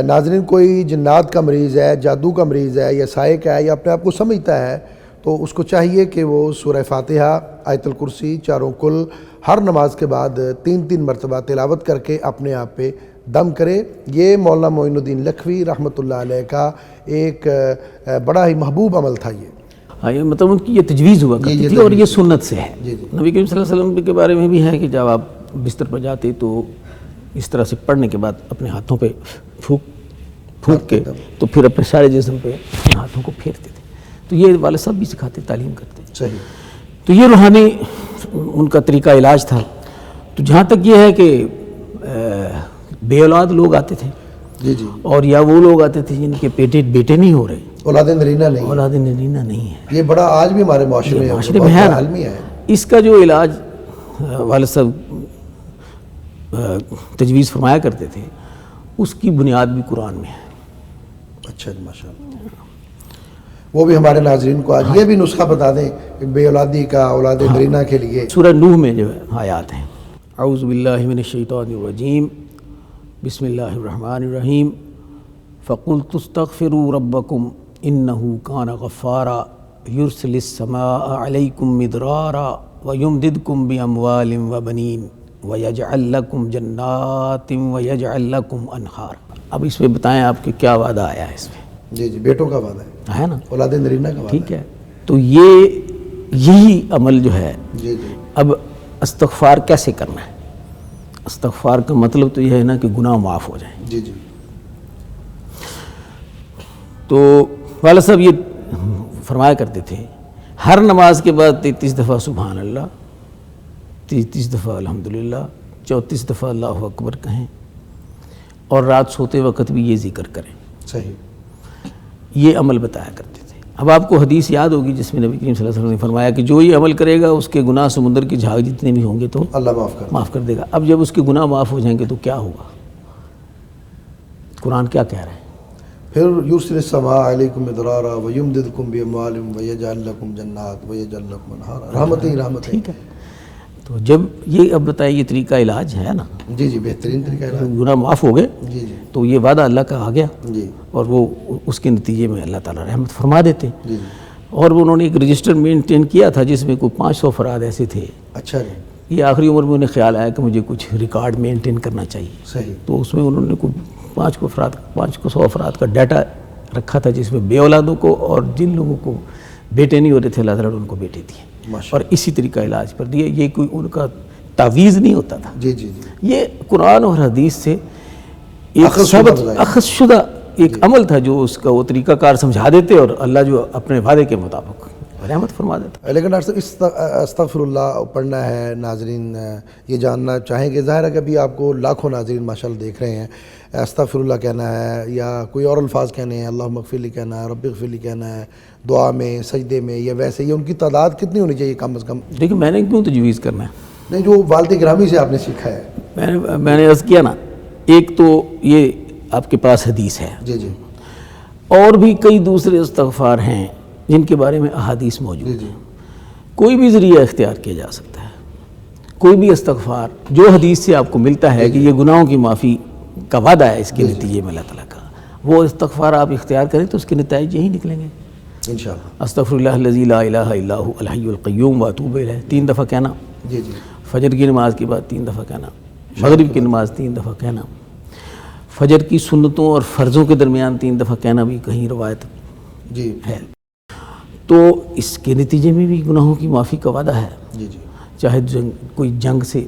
ناظرین کوئی جنات کا مریض ہے، جادو کا مریض ہے، یا سائے کا ہے، یا اپنے آپ کو سمجھتا ہے، تو اس کو چاہیے کہ وہ سورہ فاتحہ، آیت الکرسی، چاروں کل ہر نماز کے بعد 3 مرتبہ تلاوت کر کے اپنے آپ پہ دم کرے۔ یہ مولانا معین الدین لکھوی رحمۃ اللہ علیہ کا ایک بڑا ہی محبوب عمل تھا۔ یہ مطلب ان کی یہ تجویز ہوا کرتی تھی اور یہ سنت سے ہے۔ جی نبی کریم صلی اللہ علیہ وسلم کے بارے میں بھی ہے کہ جب آپ بستر پر جاتے تو اس طرح سے پڑھنے کے بعد اپنے ہاتھوں پہ پھونک کے تو پھر اپنے سارے جسم پہ اپنے ہاتھوں کو پھیرتے تھے۔ تو یہ والد صاحب بھی سکھاتے، تعلیم کرتے۔ صحیح۔ تو یہ روحانی ان کا طریقہ علاج تھا۔ تو جہاں تک یہ ہے کہ بے اولاد لوگ آتے تھے جی جی، اور یا وہ لوگ آتے تھے جن کے بیٹے نہیں ہو رہے، اولاد نرینہ نہیں، اولاد نرینہ نہیں ہے، یہ بڑا آج بھی ہمارے معاشرے میں ہے نا۔ عالمی ہے۔ اس کا جو علاج والد صاحب تجویز فرمایا کرتے تھے اس کی بنیاد بھی قرآن میں ہے۔ اچھا جی، ماشاء اللہ۔ وہ بھی ہمارے ناظرین کو آج یہ بھی نسخہ بتا دیں کہ بے اولادی کا، اولاد نرینہ کے لیے۔ سورہ نوح میں جو ہے آیات ہیں، اعوذ باللہ من الشیطان الرجیم، بسم اللہ الرحمن الرحیم، فَقُلْتُ اسْتَغْفِرُوا رَبَّكُمْ إِنَّهُ كَانَ غَفَّارًا يُرْسِلِ السَّمَاءَ عَلَيْكُمْ مِدْرَارًا وَيُمْدِدْكُمْ بِأَمْوَالٍ وَبَنِينَ وَيَجْعَلْ لَكُمْ جَنَّاتٍ وَيَجْعَلْ لَكُمْ أَنْهَارًا۔ اب اس میں بتائیں آپ کہ کیا وعدہ آیا ہے اس میں؟ جی جی، بیٹوں کا وعدہ ہے نا، اولاد نرینہ کا وعدہ ٹھیک ہے۔ تو یہی عمل جو ہے جی جی، اب استغفار کیسے کرنا ہے؟ استغفار کا مطلب تو یہ ہے نا کہ گناہ معاف ہو جائیں۔ جی جی، تو والد صاحب یہ فرمایا کرتے تھے ہر نماز کے بعد 33 دفعہ سبحان اللہ، 33 دفعہ الحمدللہ، 34 دفعہ اللہ اکبر کہیں، اور رات سوتے وقت بھی یہ ذکر کریں۔ صحیح۔ یہ عمل بتایا کرتے تھے۔ اب آپ کو حدیث یاد ہوگی جس میں نبی کریم صلی اللہ علیہ وسلم نے فرمایا کہ جو یہ عمل کرے گا اس کے گناہ سمندر کی جھاگ جتنے بھی ہوں گے تو اللہ معاف کر دے گا۔ اب جب اس کے گناہ معاف ہو جائیں گے تو کیا ہوگا؟ قرآن کیا کہہ رہا ہے؟ پھر یرسل السماء علیکم مدرارا ویمددکم باموال ویجعل لکم جنات ویجعل لکم انہارا، رحمتیں رحمتیں۔ ٹھیک ہے۔ تو جب یہ اب بتائیں یہ طریقہ علاج ہے نا، جی جی، بہترین طریقہ ہے۔ گناہ معاف ہو گئے جی جی تو یہ وعدہ اللہ کا آ گیا جی اور وہ اس کے نتیجے میں اللہ تعالیٰ رحمت فرما دیتے۔ جی، اور وہ انہوں نے ایک رجسٹر مینٹین کیا تھا جس میں کوئی 500 افراد ایسے تھے۔ اچھا جی، یہ آخری عمر میں انہیں خیال آیا کہ مجھے کچھ ریکارڈ مینٹین کرنا چاہیے، صحیح۔ تو اس میں انہوں نے کوئی 500 افراد کا ڈیٹا رکھا تھا جس میں بے اولادوں کو اور جن لوگوں کو بیٹے نہیں ہو رہے تھے اللہ تعالیٰ نے ان کو بیٹے دیے، ماشاء اور اسی طریقہ علاج پر دیے۔ یہ کوئی ان کا تعویذ نہیں ہوتا تھا، جی جی جی، یہ قرآن اور حدیث سے ایک اخذ شدہ ثابت بتایا۔ اخذ شدہ ایک عمل تھا جو اس کا وہ طریقہ کار سمجھا دیتے اور اللہ جو اپنے وعدے کے مطابق رحمت فرما دیتا۔ لیکن ڈاکٹر صاحب استغفر اللہ پڑھنا ہے، ناظرین یہ جاننا چاہیں گے، ظاہر ہے کہ ابھی آپ کو لاکھوں ناظرین ماشاءاللہ دیکھ رہے ہیں، استغفر اللہ کہنا ہے یا کوئی اور الفاظ کہنے ہیں، اللہم اغفر لی کہنا ہے، رب اغفر لی کہنا ہے، دعا میں، سجدے میں، یا ویسے یہ ان کی تعداد کتنی ہونی چاہیے کم از کم؟ دیکھیں میں نے کیوں تجویز کرنا ہے؟ نہیں، جو والد گرامی سے آپ نے سیکھا ہے۔ میں نے عرض کیا نا، ایک تو یہ آپ کے پاس حدیث ہے، جی جی اور بھی کئی دوسرے استغفار ہیں جن کے بارے میں احادیث موجود جی ہیں۔ جی، کوئی بھی ذریعہ اختیار کیا جا سکتا ہے، کوئی بھی استغفار جو حدیث سے آپ کو ملتا ہے کہ یہ گناہوں کی معافی کا وعدہ ہے اس کے نتیجے میں اللہ تعالیٰ کا، وہ استغفار آپ اختیار کریں تو اس کے نتائج یہی نکلیں گے۔ انشاءاللہ۔ استغفر اللہ الذی لا الہ الا هو الحی القیوم واتوب الیہ 3 دفعہ کہنا، جی جی، فجر کی نماز کے بعد 3 دفعہ کہنا، مغرب کی نماز 3 دفعہ کہنا، فجر کی سنتوں اور فرضوں کے درمیان 3 دفعہ کہنا بھی کہیں روایت جی ہے۔ تو اس کے نتیجے میں بھی گناہوں کی معافی کا وعدہ ہے، جی جی، چاہے کوئی جنگ سے،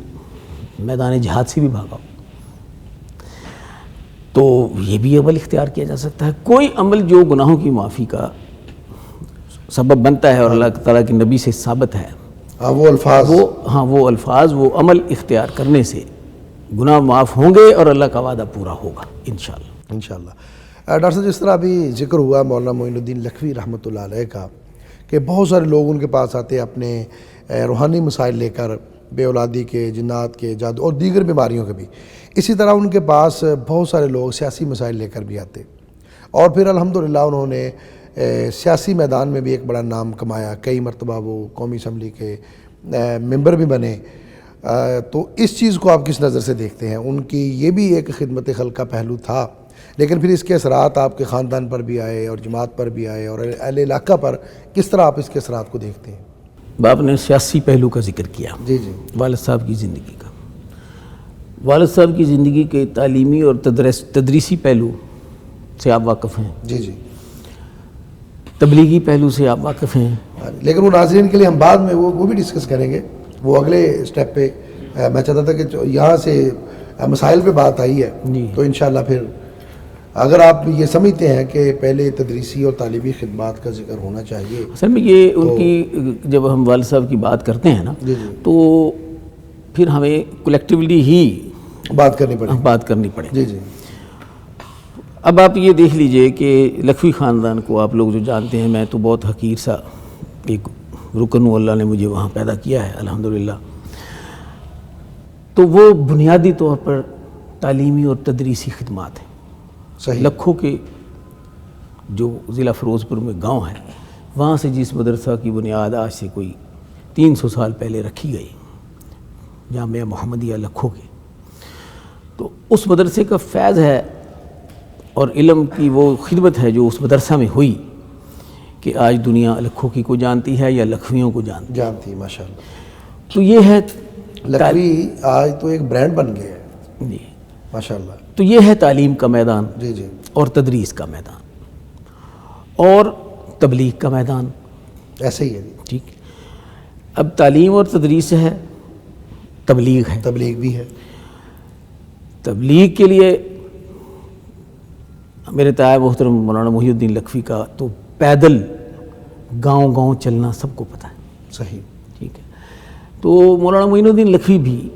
میدان جہاد سے بھی بھاگا ہو، تو یہ بھی عمل اختیار کیا جا سکتا ہے۔ کوئی عمل جو گناہوں کی معافی کا سبب بنتا ہے اور اللہ تعالیٰ کے نبی سے ثابت ہے، ہاں وہ الفاظ، وہ الفاظ، وہ عمل اختیار کرنے سے گناہ معاف ہوں گے اور اللہ کا وعدہ پورا ہوگا انشاءاللہ۔ انشاءاللہ۔ ڈاکٹر صاحب جس طرح ابھی ذکر ہوا مولانا معین الدین لکھوی رحمۃ اللہ علیہ کا کہ بہت سارے لوگ ان کے پاس آتے اپنے روحانی مسائل لے کر، بے اولادی کے، جنات کے، جادو اور دیگر بیماریوں کے بھی، اسی طرح ان کے پاس بہت سارے لوگ سیاسی مسائل لے کر بھی آتے، اور پھر الحمدللہ انہوں نے سیاسی میدان میں بھی ایک بڑا نام کمایا، کئی مرتبہ وہ قومی اسمبلی کے ممبر بھی بنے۔ تو اس چیز کو آپ کس نظر سے دیکھتے ہیں؟ ان کی یہ بھی ایک خدمت خلق کا پہلو تھا لیکن پھر اس کے اثرات آپ کے خاندان پر بھی آئے اور جماعت پر بھی آئے اور اہل علاقہ پر، کس طرح آپ اس کے اثرات کو دیکھتے ہیں؟ باپ نے سیاسی پہلو کا ذکر کیا، جی جی والد صاحب کی زندگی کا. والد صاحب کی زندگی کے تعلیمی اور تدریسی پہلو سے آپ واقف ہیں، جی جی تبلیغی پہلو سے آپ واقف ہیں. لیکن وہ ناظرین کے لیے ہم بعد میں وہ بھی ڈسکس کریں گے، وہ اگلے سٹیپ پہ. میں چاہتا تھا کہ یہاں سے مسائل پہ بات آئی ہے جی. تو انشاءاللہ پھر اگر آپ یہ سمجھتے ہیں کہ پہلے تدریسی اور تعلیمی خدمات کا ذکر ہونا چاہیے. اصل میں یہ ان کی جب ہم والد صاحب کی بات کرتے ہیں نا جی جی تو پھر ہمیں کولیکٹیولی ہی بات کرنی پڑے. بات کرنی پڑے. جی جی اب آپ یہ دیکھ لیجئے کہ لکھوی خاندان کو آپ لوگ جو جانتے ہیں، میں تو بہت حقیر سا ایک رکن ہوں، اللہ نے مجھے وہاں پیدا کیا ہے الحمدللہ. تو وہ بنیادی طور پر تعلیمی اور تدریسی خدمات ہیں. صحیح. لکھوں کے جو ضلع فیروز پور میں گاؤں ہے، وہاں سے جس مدرسہ کی بنیاد آج سے کوئی 300 سال پہلے رکھی گئی، جامعہ محمدیہ لکھوں کے، تو اس مدرسے کا فیض ہے اور علم کی وہ خدمت ہے جو اس مدرسہ میں ہوئی کہ آج دنیا لکھوں کی کو جانتی ہے یا لکھویوں کو جانتی ہے. ماشاءاللہ. تو یہ ہے لکھوی آج تو ایک برانڈ بن گیا ہے. جی. ماشاءاللہ. تو یہ ہے تعلیم کا میدان جی جی اور تدریس کا میدان اور تبلیغ کا میدان. ایسے ہی ہے. جی ٹھیک. اب تعلیم اور تدریس ہے، تبلیغ ہے. تبلیغ بھی ہے. تبلیغ کے لیے میرے تائب محترم مولانا محی الدین لکھوی کا تو پیدل گاؤں گاؤں چلنا سب کو پتہ ہے. صحیح. ٹھیک ہے. تو مولانا معین الدین لکھوی بھی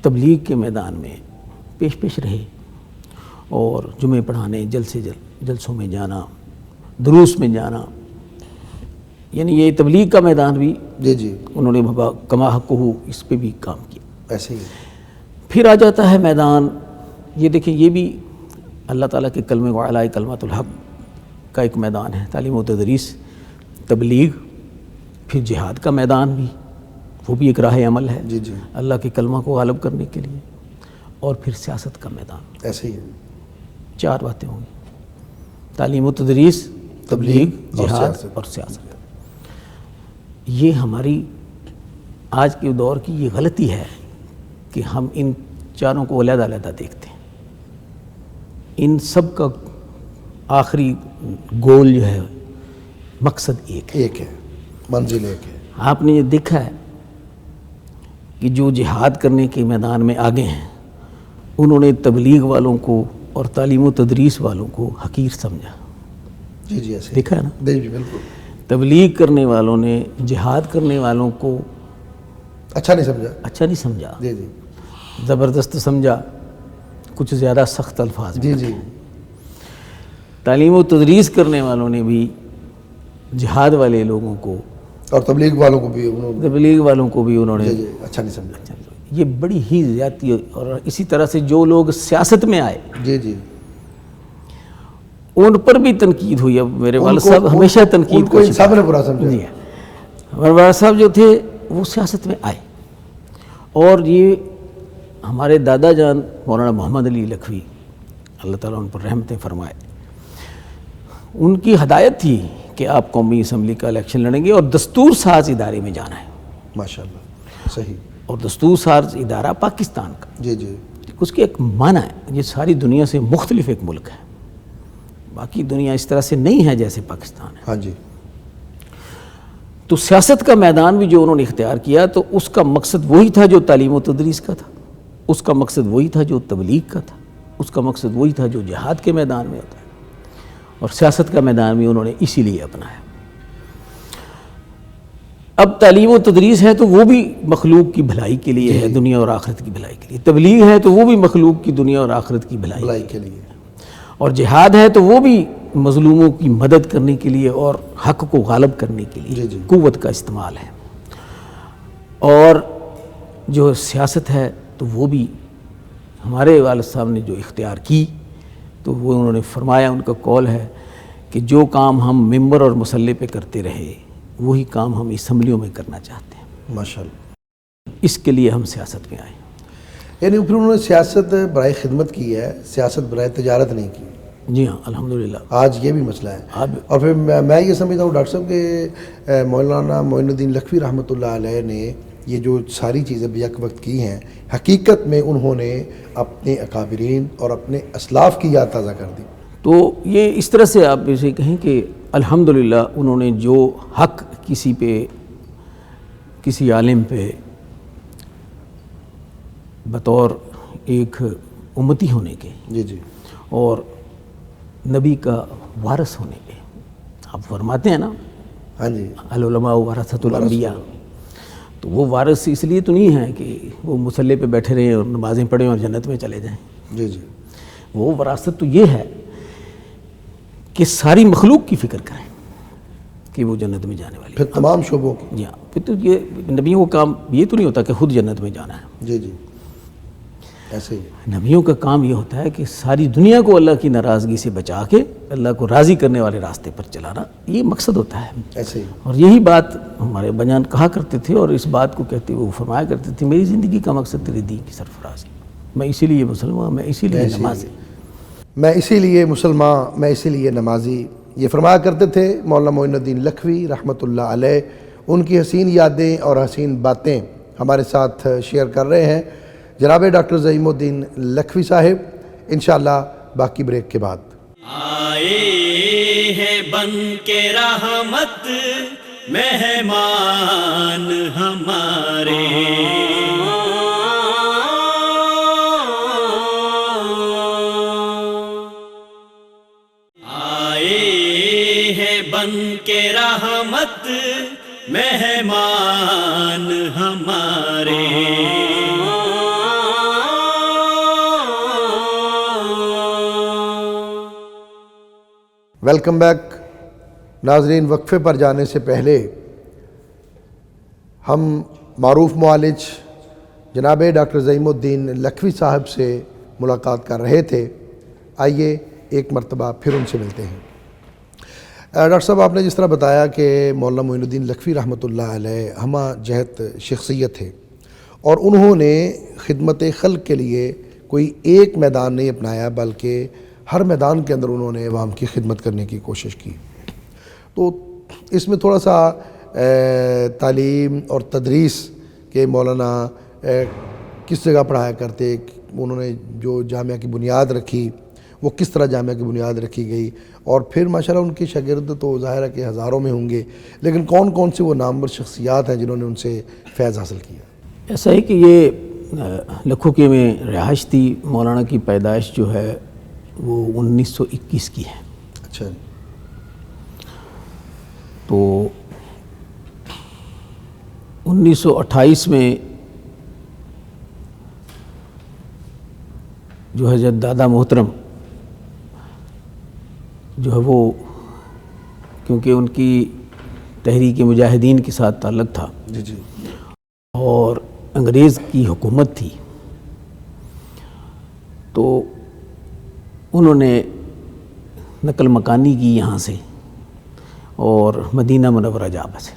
تبلیغ کے میدان میں پیش رہے اور جمعے پڑھانے، جلسوں میں جانا، دروس میں جانا، یعنی یہ تبلیغ کا میدان بھی جی جی انہوں نے کما حقہ اس پہ بھی کام کیا. ایسے ہی. پھر آ جاتا ہے میدان، یہ دیکھیں یہ بھی اللہ تعالیٰ کے کلمے وعلیٰ کلمۃ الحق کا ایک میدان ہے، تعلیم و تدریس، تبلیغ. پھر جہاد کا میدان بھی، وہ بھی ایک راہ عمل ہے جی جی اللہ کے کلمہ کو غالب کرنے کے لیے. اور پھر سیاست کا میدان. ایسے ہی ہے. 4 باتیں ہوں گی: تعلیم و تدریس، تبلیغ، اور جہاد سیاست. اور سیاست. یہ ہماری آج کے دور کی یہ غلطی ہے کہ ہم ان چاروں کو علیحدہ علیحدہ دیکھتے ہیں. ان سب کا آخری گول جو ہے، مقصد ایک ہے، منزل ایک ہے. آپ نے یہ دیکھا ہے کہ جو جہاد کرنے کے میدان میں آگے ہیں انہوں نے تبلیغ والوں کو اور تعلیم و تدریس والوں کو حقیر سمجھا. جی جی ایسے دیکھا ہے نا. جی جی بالکل. تبلیغ کرنے والوں نے جہاد کرنے والوں کو اچھا نہیں سمجھا. جی جی زبردست سمجھا، کچھ زیادہ سخت الفاظ میں. جی جی تعلیم و تدریس کرنے والوں نے بھی جہاد والے لوگوں کو اور تبلیغ والوں کو بھی انہوں نے جی اچھا نہیں سمجھا. یہ بڑی ہی زیادتی. اور اسی طرح سے جو لوگ سیاست میں آئے جی جی ان پر بھی تنقید ہوئی. اب میرے والد صاحب ہمیشہ تنقید کو سب نے برا سمجھا. جی ہمارے والد صاحب جو تھے وہ سیاست میں آئے، اور یہ ہمارے دادا جان مولانا محمد علی لکھوی اللہ تعالیٰ ان پر رحمتیں فرمائے، ان کی ہدایت تھی کہ آپ قومی اسمبلی کا الیکشن لڑیں گے اور دستور ساز ادارے میں جانا ہے. ماشاءاللہ. صحیح. اور دستور ساز ادارہ پاکستان کا. جی جی اس کے ایک معنی ہے، یہ ساری دنیا سے مختلف ایک ملک ہے، باقی دنیا اس طرح سے نہیں ہے جیسے پاکستان ہے. ہاں جی. تو سیاست کا میدان بھی جو انہوں نے اختیار کیا تو اس کا مقصد وہی تھا جو تعلیم و تدریس کا تھا، اس کا مقصد وہی تھا جو تبلیغ کا تھا، اس کا مقصد وہی تھا جو جہاد کے میدان میں ہوتا ہے، اور سیاست کا میدان بھی انہوں نے اسی لیے اپنایا. اب تعلیم و تدریس ہے تو وہ بھی مخلوق کی بھلائی کے لیے ہے، دنیا اور آخرت کی بھلائی کے لیے. تبلیغ ہے تو وہ بھی مخلوق کی دنیا اور آخرت کی بھلائی کے لیے. اور جہاد ہے تو وہ بھی مظلوموں کی مدد کرنے کے لیے اور حق کو غالب کرنے کے لیے قوت کا استعمال ہے. اور جو سیاست ہے تو وہ بھی ہمارے والد صاحب نے جو اختیار کی تو وہ انہوں نے فرمایا، ان کا قول ہے کہ جو کام ہم ممبر اور مصلی پہ کرتے رہے وہی کام ہم اسمبلیوں میں کرنا چاہتے ہیں. ماشاءاللہ. اس کے لیے ہم سیاست میں آئے. یعنی پھر انہوں نے سیاست برائے خدمت کی ہے، سیاست برائے تجارت نہیں کی. جی ہاں الحمدللہ. آج یہ بھی مسئلہ ہے. اور پھر میں یہ سمجھتا ہوں ڈاکٹر صاحب کہ مولانا معین الدین لکھوی رحمۃ اللہ علیہ نے یہ جو ساری چیزیں یک وقت کی ہیں، حقیقت میں انہوں نے اپنے اکابرین اور اپنے اسلاف کی یاد تازہ کر دی. تو یہ اس طرح سے آپ اسے کہیں کہ الحمدللہ انہوں نے جو حق کسی پہ، کسی عالم پہ بطور ایک امتی ہونے کے جی جی اور نبی کا وارث ہونے کے، آپ فرماتے ہیں نا ہاں جی العلماء ورثۃ الانبیاء، تو وہ وارث اس لیے تو نہیں ہے کہ وہ مصلی پہ بیٹھے رہیں اور نمازیں پڑھیں اور جنت میں چلے جائیں. جی جی وہ وراثت تو یہ ہے کہ ساری مخلوق کی فکر کریں کہ وہ جنت میں جانے والی. پھر تمام شعبوں کی. جی ہاں، پھر تو یہ نبیوں کا کام یہ تو نہیں ہوتا کہ خود جنت میں جانا ہے. جی جی ایسے ہی نبیوں کا کام یہ ہوتا ہے کہ ساری دنیا کو اللہ کی ناراضگی سے بچا کے اللہ کو راضی کرنے والے راستے پر چلانا، یہ مقصد ہوتا ہے. ایسے ہی. اور یہی بات ہمارے بجان کہا کرتے تھے، اور اس بات کو کہتے وہ فرمایا کرتے تھے میری زندگی کا مقصد تیرے دین کی سرفرازی، میں اسی لیے مسلمان، میں اسی لیے نمازی، میں اسی لیے مسلمان، میں اسی لیے نمازی. یہ فرمایا کرتے تھے مولانا معین الدین لکھوی رحمۃ اللہ علیہ. ان کی حسین یادیں اور حسین باتیں ہمارے ساتھ شیئر کر رہے ہیں جناب ڈاکٹر زعیم الدین لکھوی صاحب. انشاءاللہ باقی بریک کے بعد. آئے ہیں بن کے رحمت مہمان ہمارے، آئے ہیں بن کے رحمت مہمان ہمارے. Welcome back. ناظرین، وقفے پر جانے سے پہلے ہم معروف معالج جناب ڈاکٹر زعیم الدین لکھوی صاحب سے ملاقات کر رہے تھے. آئیے ایک مرتبہ پھر ان سے ملتے ہیں. ڈاکٹر صاحب، آپ نے جس طرح بتایا کہ مولانا معین الدین لکھوی رحمۃ اللہ علیہ ہمہ جہت شخصیت ہے، اور انہوں نے خدمت خلق کے لیے کوئی ایک میدان نہیں اپنایا، بلکہ ہر میدان کے اندر انہوں نے عوام کی خدمت کرنے کی کوشش کی. تو اس میں تھوڑا سا تعلیم اور تدریس کے مولانا کس جگہ پڑھایا کرتے، انہوں نے جو جامعہ کی بنیاد رکھی وہ کس طرح جامعہ کی بنیاد رکھی گئی، اور پھر ماشاءاللہ ان کے شاگرد تو ظاہر ہے کہ ہزاروں میں ہوں گے، لیکن کون کون سے وہ نامور شخصیات ہیں جنہوں نے ان سے فیض حاصل کیا؟ ایسا ہے کہ یہ لکھوکی میں رہائش تھی. مولانا کی پیدائش جو ہے وہ 1921 کی ہے. اچھا. تو 1928 میں جو ہے جب دادا محترم جو ہے وہ، کیونکہ ان کی تحریک مجاہدین کے ساتھ تعلق تھا جی جی اور انگریز کی حکومت تھی، تو انہوں نے نقل مکانی کی یہاں سے اور مدینہ منورہ جا بسے.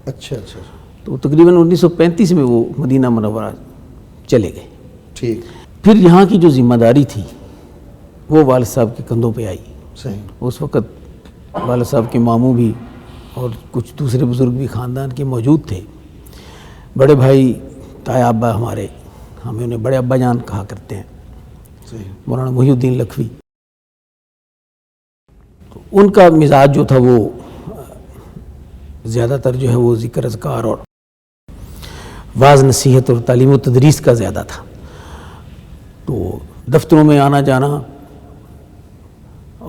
اچھا اچھا. تو تقریباً 1935 میں وہ مدینہ منورہ چلے گئے. ٹھیک. پھر یہاں کی جو ذمہ داری تھی وہ والد صاحب کے کندھوں پہ آئی. صحیح. اس وقت والد صاحب کے ماموں بھی اور کچھ دوسرے بزرگ بھی خاندان کے موجود تھے. بڑے بھائی تایا ابا ہمارے، ہمیں انہیں بڑے ابا جان کہا کرتے ہیں، صحیح. مولانا محی الدین لکھوی. تو ان کا مزاج جو تھا وہ زیادہ تر جو ہے وہ ذکر اذکار اور واعظ نصیحت اور تعلیم و تدریس کا زیادہ تھا. تو دفتروں میں آنا جانا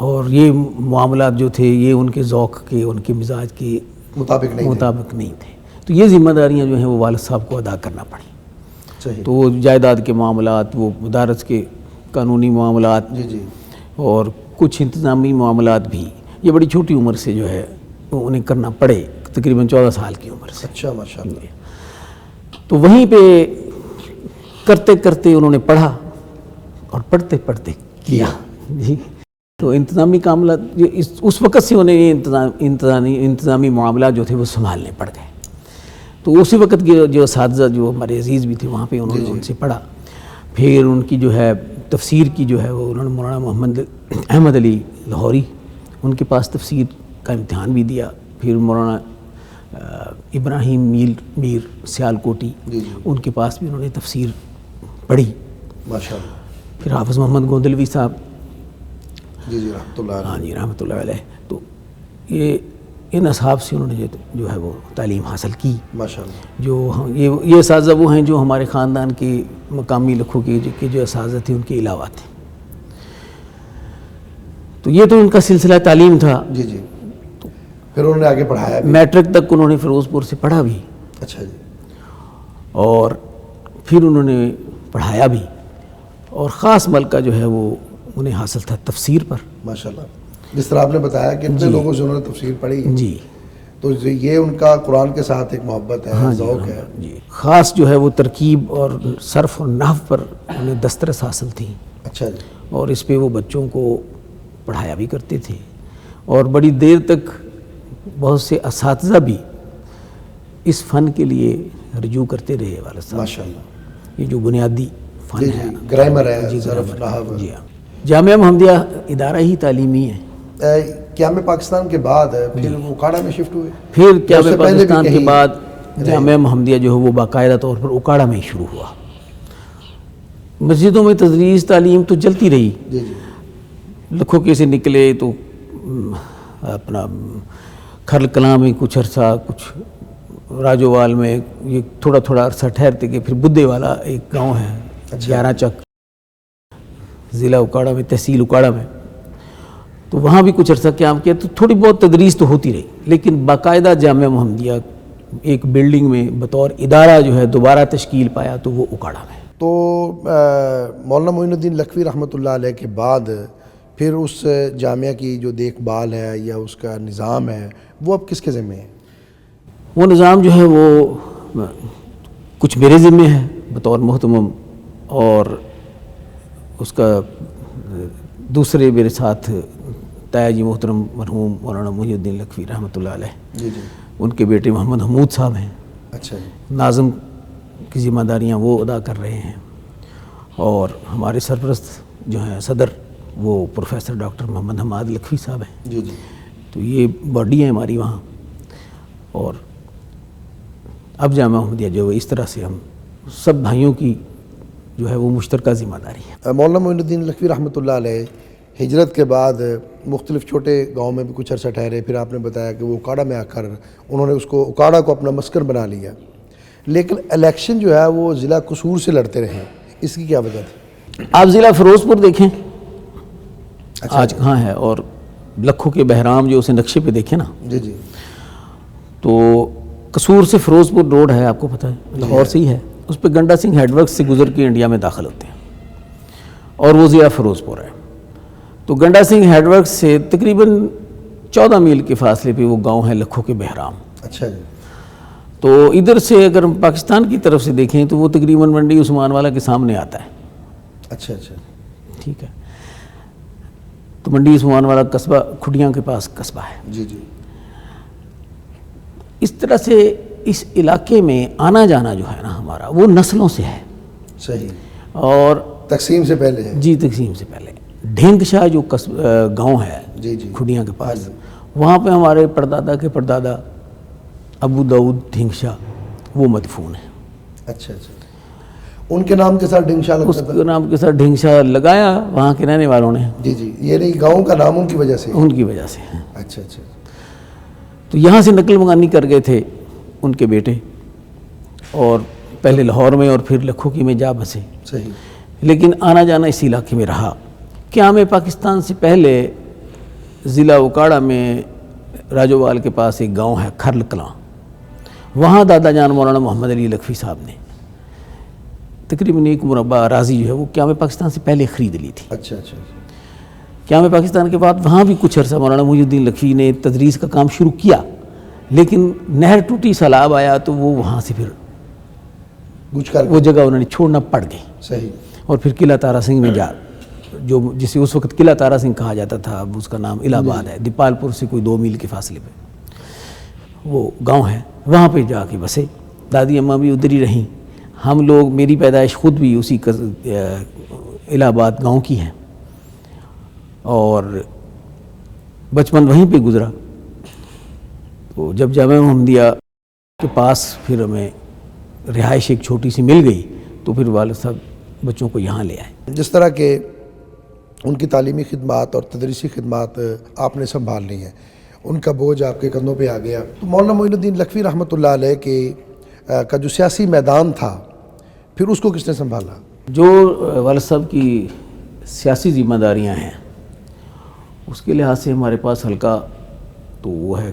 اور یہ معاملات جو تھے یہ ان کے ذوق کے، ان کے مزاج کے مطابق نہیں تھے. تو یہ ذمہ داریاں جو ہیں وہ والد صاحب کو ادا کرنا پڑیں. صحیح. تو وہ جائیداد کے معاملات، وہ مدارس کے قانونی معاملات، جی جی اور کچھ انتظامی معاملات بھی یہ بڑی چھوٹی عمر سے جو ہے وہ انہیں کرنا پڑے، تقریباً 14 سال کی عمر سے. اچھا ماشاء اللہ. تو وہیں پہ کرتے کرتے انہوں نے پڑھا اور پڑھتے پڑھتے کیا. جی. تو انتظامی معاملات اس وقت سے انہیں یہ انتظامی معاملات جو تھے وہ سنبھالنے پڑ گئے. تو اسی وقت کے جو اساتذہ جو ہمارے عزیز بھی تھے وہاں پہ انہوں نے ان سے پڑھا. پھر ان کی جو ہے تفسیر کی جو ہے وہ انہوں نے مولانا محمد احمد علی لاہوری ان کے پاس تفسیر کا امتحان بھی دیا. پھر مولانا ابراہیم میر سیالکوٹی ان کے پاس بھی انہوں نے تفسیر پڑھی. ماشاء اللہ. پھر حافظ محمد گوندلوی صاحب رحمۃ اللہ علیہ. ہاں جی رحمۃ اللہ علیہ. تو یہ ان اصحاب سے انہوں نے جو ہے وہ تعلیم حاصل کی. ماشاء اللہ. جو یہ اساتذہ وہ ہیں جو ہمارے خاندان کے مقامی لکھوں کے جو اساتذہ تھے ان کے علاوہ تھے. تو یہ تو ان کا سلسلہ تعلیم تھا. جی جی. پھر انہوں نے آگے پڑھایا بھی. میٹرک تک انہوں نے فیروز پور سے پڑھا بھی. اچھا جی. اور پھر انہوں نے پڑھایا بھی. اور خاص ملکہ جو ہے وہ انہیں حاصل تھا تفسیر پر. ماشاء اللہ. جس طرح آپ نے بتایا کہ اتنے لوگوں سے انہوں نے تفسیر پڑھی جی. تو یہ ان کا قرآن کے ساتھ ایک محبت ہے, ذوق ہے. جی. خاص جو ہے وہ ترکیب اور صرف اور نحو پر انہیں دسترس حاصل تھی. اچھا جی. اور اس پہ وہ بچوں کو پڑھایا بھی کرتے تھے. اور بڑی دیر تک بہت سے اساتذہ بھی اس فن کے لیے رجوع کرتے رہے والد صاحب. ماشاء اللہ. یہ جو بنیادی فن ہے گرامر ہے, صرف نحو. جی ہاں. جامعہ محمدیہ ادارہ ہی تعلیمی ہے. قیام پاکستان کے بعد پھر وہ اکاڑا میں شفٹ ہوئے. پھر قیام پاکستان کے بعد جامعہ محمدیہ جو ہے وہ باقاعدہ طور پر اکاڑا میں ہی شروع ہوا. مسجدوں میں تدریس تعلیم تو چلتی رہی. جی جی. لکھوں کے سے نکلے تو اپنا کھرل کلاں میں کچھ عرصہ, کچھ راجووال میں, یہ تھوڑا تھوڑا عرصہ ٹھہرتے گئے. پھر بدھے والا ایک گاؤں ہے 11 چک, ضلع اکاڑا میں, تحصیل اکاڑا میں, تو وہاں بھی کچھ عرصہ قیام کیا. تو تھوڑی بہت تدریس تو ہوتی رہی, لیکن باقاعدہ جامعہ محمدیہ ایک بلڈنگ میں بطور ادارہ جو ہے دوبارہ تشکیل پایا تو وہ اکاڑا میں. تو مولانا معین الدین لکھوی رحمۃ اللہ علیہ کے بعد پھر اس جامعہ کی جو دیکھ بھال ہے یا اس کا نظام ہے وہ اب کس کے ذمہ ہے؟ وہ نظام جو ہے وہ کچھ میرے ذمہ ہے بطور محتمم, اور اس کا دوسرے میرے ساتھ تایا جی محترم مرحوم مولانا معین الدین لکھوی رحمۃ اللہ علیہ, جی جی, ان کے بیٹے محمد حمود صاحب ہیں. اچھا جی. ناظم کی ذمہ داریاں وہ ادا کر رہے ہیں. اور ہمارے سرپرست جو ہیں صدر وہ پروفیسر ڈاکٹر محمد حماد لکھوی صاحب ہیں. جی جی. تو یہ باڈی ہے ہماری وہاں. اور اب جامعہ محمدیہ جو ہے اس طرح سے ہم سب بھائیوں کی جو ہے وہ مشترکہ ذمہ داری ہے. مولانا معین الدین لکھوی رحمۃ اللہ علیہ ہجرت کے بعد مختلف چھوٹے گاؤں میں بھی کچھ عرصہ ٹھہرے. پھر آپ نے بتایا کہ وہ اکاڑا میں آ کر انہوں نے اس کو اکاڑا کو اپنا مسکن بنا لیا, لیکن الیکشن جو ہے وہ ضلع قصور سے لڑتے رہے. اس کی کیا وجہ تھی؟ آپ ضلع فیروز پور دیکھیں اچھا آج کہاں ہے, اور لکھوں کے بہرام جو اسے نقشے پہ دیکھیں نا, جی جی, تو قصور سے فیروز پور روڈ ہے, آپ کو پتہ ہے لاہور سے ہی ہے. اس پہ گنڈا سنگھ ہیڈ ورکس سے گزر کے انڈیا میں داخل ہوتے ہیں, اور وہ ضلع فیروز پور ہے. تو گنڈا سنگھ ہیڈ ورکس سے تقریباً 14 میل کے فاصلے پہ وہ گاؤں ہے لکھوں کے بہرام. اچھا جی. تو ادھر سے اگر ہم پاکستان کی طرف سے دیکھیں تو وہ تقریباً منڈی عثمان والا کے سامنے آتا ہے. اچھا اچھا, ٹھیک ہے. تو منڈی عثمان والا قصبہ کھڈیاں کے پاس قصبہ ہے. جی جی. اس طرح سے اس علاقے میں آنا جانا جو ہے نا ہمارا وہ نسلوں سے ہے. صحیح. اور تقسیم سے پہلے ہے. جی تقسیم سے پہلے. ڈھینگ شاہ جو گاؤں ہے جی جی, کھڈیاں کے پاس, وہاں پہ ہمارے پردادا کے پردادا ابو داؤد ڈھینگ شاہ وہ مدفون ہیں. اچھا اچھا. ان کے نام کے ساتھ ڈھینگ شاہ اس لگتا کے نام کے ساتھ ڈھینگ شاہ لگایا وہاں کے رہنے والوں نے. جی جی, یہ نہیں گاؤں کا نام ان کی وجہ سے. ان کی وجہ سے. اچھا اچھا. تو یہاں سے نقل مکانی کر گئے تھے ان کے بیٹے, اور پہلے لاہور میں اور پھر لکھوں کی میں جا بسے. صحیح. لیکن آنا جانا اس علاقے میں رہا. قیام پاکستان سے پہلے ضلع اکاڑا میں راجووال کے پاس ایک گاؤں ہے کھرل کلاں, وہاں دادا جان مولانا محمد علی لکھوی صاحب نے تقریباً 1 مربع اراضی جو ہے وہ قیام پاکستان سے پہلے خرید لی تھی. اچھا اچھا. قیام پاکستان کے بعد وہاں بھی کچھ عرصہ مولانا معین الدین لکھوی نے تدریس کا کام شروع کیا, لیکن نہر ٹوٹی, سیلاب آیا تو وہ وہاں سے پھر وہ جگہ انہوں نے چھوڑنا پڑ گئی. صحیح. اور پھر قلعہ تارا سنگھ میں جا, جو جسے اس وقت قلعہ تارا سنگھ کہا جاتا تھا, اب اس کا نام الہ آباد ہے. دیپال پور سے کوئی 2 میل کے فاصلے پہ وہ گاؤں ہے, وہاں پہ جا کے بسے. دادی اماں بھی ادھر ہی رہیں, ہم لوگ، میری پیدائش خود بھی اسی الہ آباد گاؤں کی ہے اور بچپن وہیں پہ گزرا. تو جب جامعہ محمدیہ کے پاس پھر ہمیں رہائش ایک چھوٹی سی مل گئی تو پھر والد صاحب بچوں کو یہاں لے آئے. جس طرح کہ ان کی تعلیمی خدمات اور تدریسی خدمات آپ نے سنبھال لی ہیں، ان کا بوجھ آپ کے کندھوں پہ آ گیا، تو مولانا معین الدین لکھوی رحمۃ اللہ علیہ کا جو سیاسی میدان تھا پھر اس کو کس نے سنبھالا؟ جو والد صاحب کی سیاسی ذمہ داریاں ہیں اس کے لحاظ سے ہمارے پاس حلقہ تو وہ ہے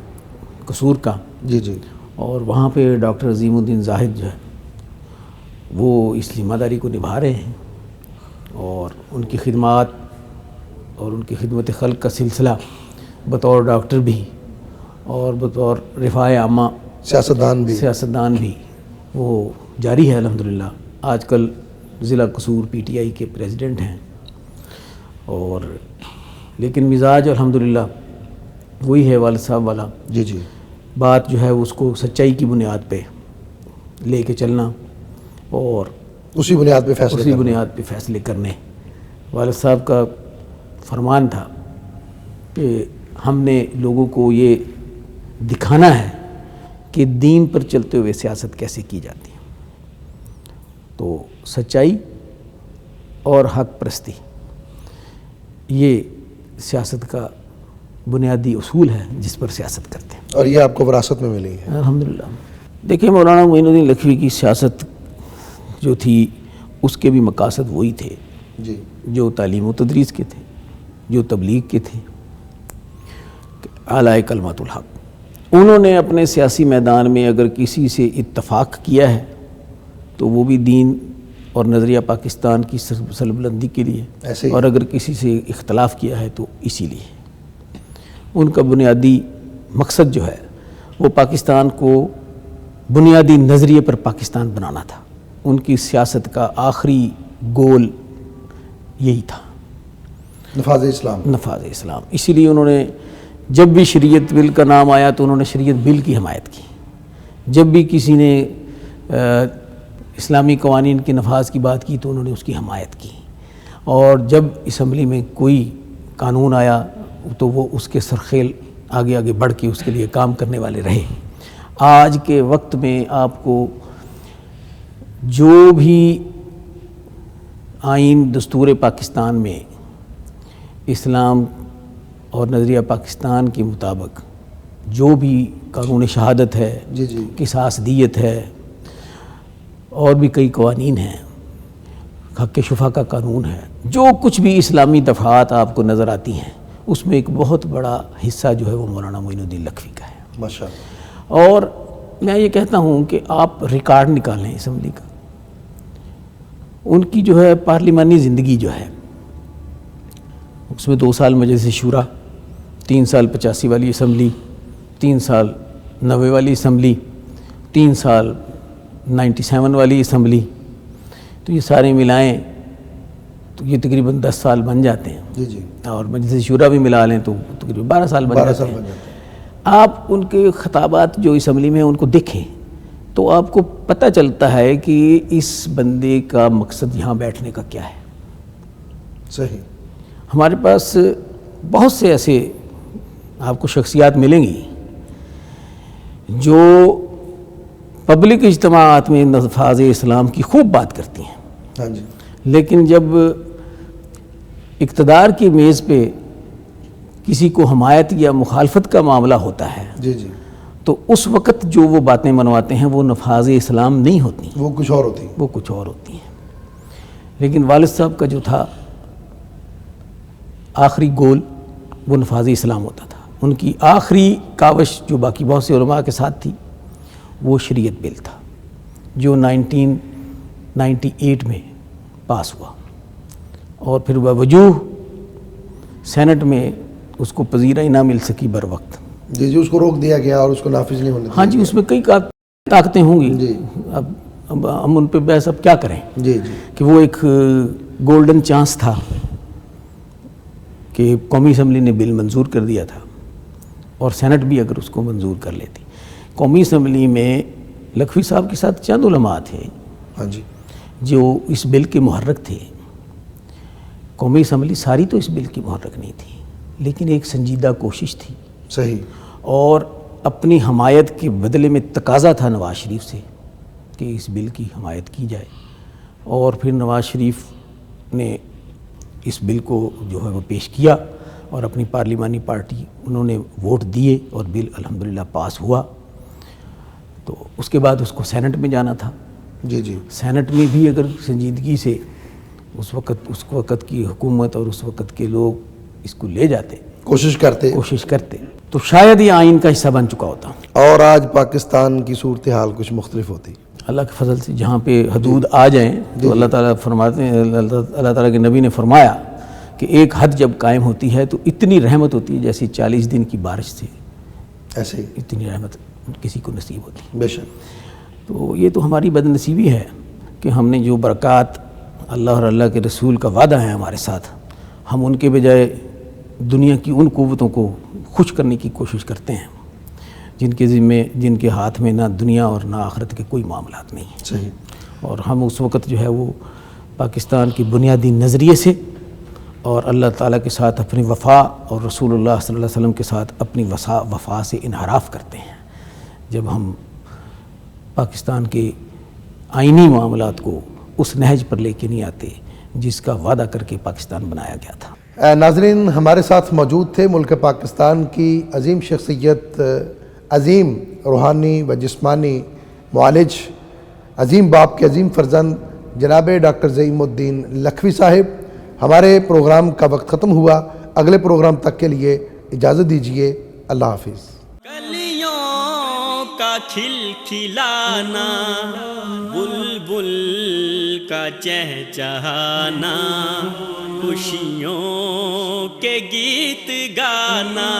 قصور کا. جی جی. اور وہاں پہ ڈاکٹر عظیم الدین زاہد جو ہے وہ اس ذمہ داری کو نبھا رہے ہیں اور ان کی خدمات اور ان کی خدمت خلق کا سلسلہ بطور ڈاکٹر بھی اور بطور رفاع عامہ سیاستدان بھی وہ جاری ہے الحمدللہ. آج کل ضلع قصور پی ٹی آئی کے پریزیڈنٹ ہیں اور لیکن مزاج الحمدللہ وہی ہے والد صاحب والا. جی جی. بات جو ہے اس کو سچائی کی بنیاد پہ لے کے چلنا اور اسی بنیاد پہ فیصلے کرنے. والد صاحب کا فرمان تھا کہ ہم نے لوگوں کو یہ دکھانا ہے کہ دین پر چلتے ہوئے سیاست کیسے کی جاتی ہے. تو سچائی اور حق پرستی یہ سیاست کا بنیادی اصول ہے جس پر سیاست کرتے ہیں اور یہ آپ کو وراثت میں ملی ہے الحمدللہ. دیکھیں مولانا معین الدین لکھوی کی سیاست جو تھی اس کے بھی مقاصد وہی تھے جی جو تعلیم و تدریس کے تھے، جو تبلیغ کے تھے، اعلی کلمۃ الحق. انہوں نے اپنے سیاسی میدان میں اگر کسی سے اتفاق کیا ہے تو وہ بھی دین اور نظریہ پاکستان کی سربلندی کے لیے، اور اگر کسی سے اختلاف کیا ہے تو اسی لیے. ان کا بنیادی مقصد جو ہے وہ پاکستان کو بنیادی نظریے پر پاکستان بنانا تھا. ان کی سیاست کا آخری گول یہی تھا، نفاذ اسلام. اسی لیے انہوں نے جب بھی شریعت بل کا نام آیا تو انہوں نے شریعت بل کی حمایت کی. جب بھی کسی نے اسلامی قوانین کے نفاذ کی بات کی تو انہوں نے اس کی حمایت کی. اور جب اسمبلی میں کوئی قانون آیا تو وہ اس کے سرخیل آگے بڑھ کے اس کے لیے کام کرنے والے رہے. آج کے وقت میں آپ کو جو بھی آئین دستور پاکستان میں اسلام اور نظریہ پاکستان کے مطابق جو بھی قانون شہادت ہے، قصاص دیت ہے اور بھی کئی قوانین ہیں، حق شفا کا قانون ہے، جو کچھ بھی اسلامی دفعات آپ کو نظر آتی ہیں اس میں ایک بہت بڑا حصہ جو ہے وہ مولانا معین الدین لکھوی کا ہے. ماشاءاللہ. اور میں یہ کہتا ہوں کہ آپ ریکارڈ نکالیں اسمبلی کا، ان کی جو ہے پارلیمانی زندگی جو ہے اس میں 2 سال مجلس شورا، 3 سال 85 والی اسمبلی، 3 سال 90 والی اسمبلی، 3 سال 97 والی اسمبلی، تو یہ سارے ملائیں تو یہ تقریباً 10 سال بن جاتے ہیں. جی جی. اور مجلس شورا بھی ملا لیں تو تقریباً 12 سال بن جاتے ہیں. آپ ان کے خطابات جو اسمبلی میں ان کو دیکھیں تو آپ کو پتہ چلتا ہے کہ اس بندے کا مقصد یہاں بیٹھنے کا کیا ہے. صحیح. ہمارے پاس بہت سے ایسے آپ کو شخصیات ملیں گی جو پبلک اجتماعات میں نفاذ اسلام کی خوب بات کرتی ہیں. ہاں جی. لیکن جب اقتدار کی میز پہ کسی کو حمایت یا مخالفت کا معاملہ ہوتا ہے جی جی تو اس وقت جو وہ باتیں منواتے ہیں وہ نفاذ اسلام نہیں ہوتی، وہ کچھ اور ہوتی ہیں. لیکن والد صاحب کا جو تھا آخری گول وہ نفاذ اسلام ہوتا تھا. ان کی آخری کاوش جو باقی بہت سے علماء کے ساتھ تھی وہ شریعت بل تھا جو 1998 میں پاس ہوا اور پھر بوجوہ سینٹ میں اس کو پذیرائی نہ مل سکی بر وقت. جی اس کو روک دیا گیا اور اس کو نافذ نہیں ہونے دیا. ہاں جی، اس میں کئی طاقتیں ہوں گی جی. اب ہم ان پہ بحث اب کیا کریں جی جی کہ وہ ایک گولڈن چانس تھا کہ قومی اسمبلی نے بل منظور کر دیا تھا اور سینٹ بھی اگر اس کو منظور کر لیتی. قومی اسمبلی میں لکھوی صاحب کے ساتھ چند علماء تھے ہاں جی، جو اس بل کے محرک تھے، قومی اسمبلی ساری تو اس بل کی محرک نہیں تھی، لیکن ایک سنجیدہ کوشش تھی صحیح، اور اپنی حمایت کے بدلے میں تقاضا تھا نواز شریف سے کہ اس بل کی حمایت کی جائے، اور پھر نواز شریف نے اس بل کو جو ہے وہ پیش کیا اور اپنی پارلیمانی پارٹی انہوں نے ووٹ دیے اور بل الحمدللہ پاس ہوا۔ تو اس کے بعد اس کو سینٹ میں جانا تھا، جی جی، سینٹ میں بھی اگر سنجیدگی سے اس وقت کی حکومت اور اس وقت کے لوگ اس کو لے جاتے، کوشش کرتے تو شاید یہ آئین کا حصہ بن چکا ہوتا۔ اور آج پاکستان کی صورتحال کچھ مختلف ہوتی۔ اللہ کے فضل سے جہاں پہ حدود آ جائیں تو اللہ تعالیٰ فرماتے ہیں، اللہ تعالیٰ کے نبی نے فرمایا کہ ایک حد جب قائم ہوتی ہے تو اتنی رحمت ہوتی ہے جیسے 40 دن کی بارش سے ایسے ہی اتنی رحمت کسی کو نصیب ہوتی ہے۔ بے شک، تو یہ تو ہماری بد نصیبی ہے کہ ہم نے جو برکات اللہ اور اللہ کے رسول کا وعدہ ہے ہمارے ساتھ، ہم ان کے بجائے دنیا کی ان قوتوں کو خوش کرنے کی کوشش کرتے ہیں جن کے ذمے، جن کے ہاتھ میں نہ دنیا اور نہ آخرت کے کوئی معاملات نہیں ہیں۔ صحیح، اور ہم اس وقت جو ہے وہ پاکستان کی بنیادی نظریے سے اور اللہ تعالیٰ کے ساتھ اپنی وفا اور رسول اللہ صلی اللہ علیہ وسلم کے ساتھ اپنی وفا سے انحراف کرتے ہیں جب ہم پاکستان کے آئینی معاملات کو اس نہج پر لے کے نہیں آتے جس کا وعدہ کر کے پاکستان بنایا گیا تھا۔ ناظرین، ہمارے ساتھ موجود تھے ملک پاکستان کی عظیم شخصیت، عظیم روحانی و جسمانی معالج، عظیم باپ کے عظیم فرزند جناب ڈاکٹر زعیم الدین لکھوی صاحب۔ ہمارے پروگرام کا وقت ختم ہوا، اگلے پروگرام تک کے لیے اجازت دیجیے، اللہ حافظ۔ کلیوں کا کھلکھلانا، بلبل کا چہچہانا، خوشیوں کے گیت گانا،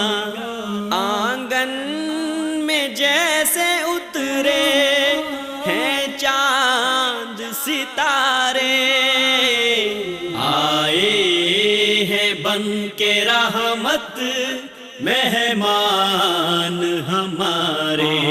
آنگن میں جیسے اترے ہیں چاند ستارے، آئے ہیں بن کے رحمت مہمان ہمارے۔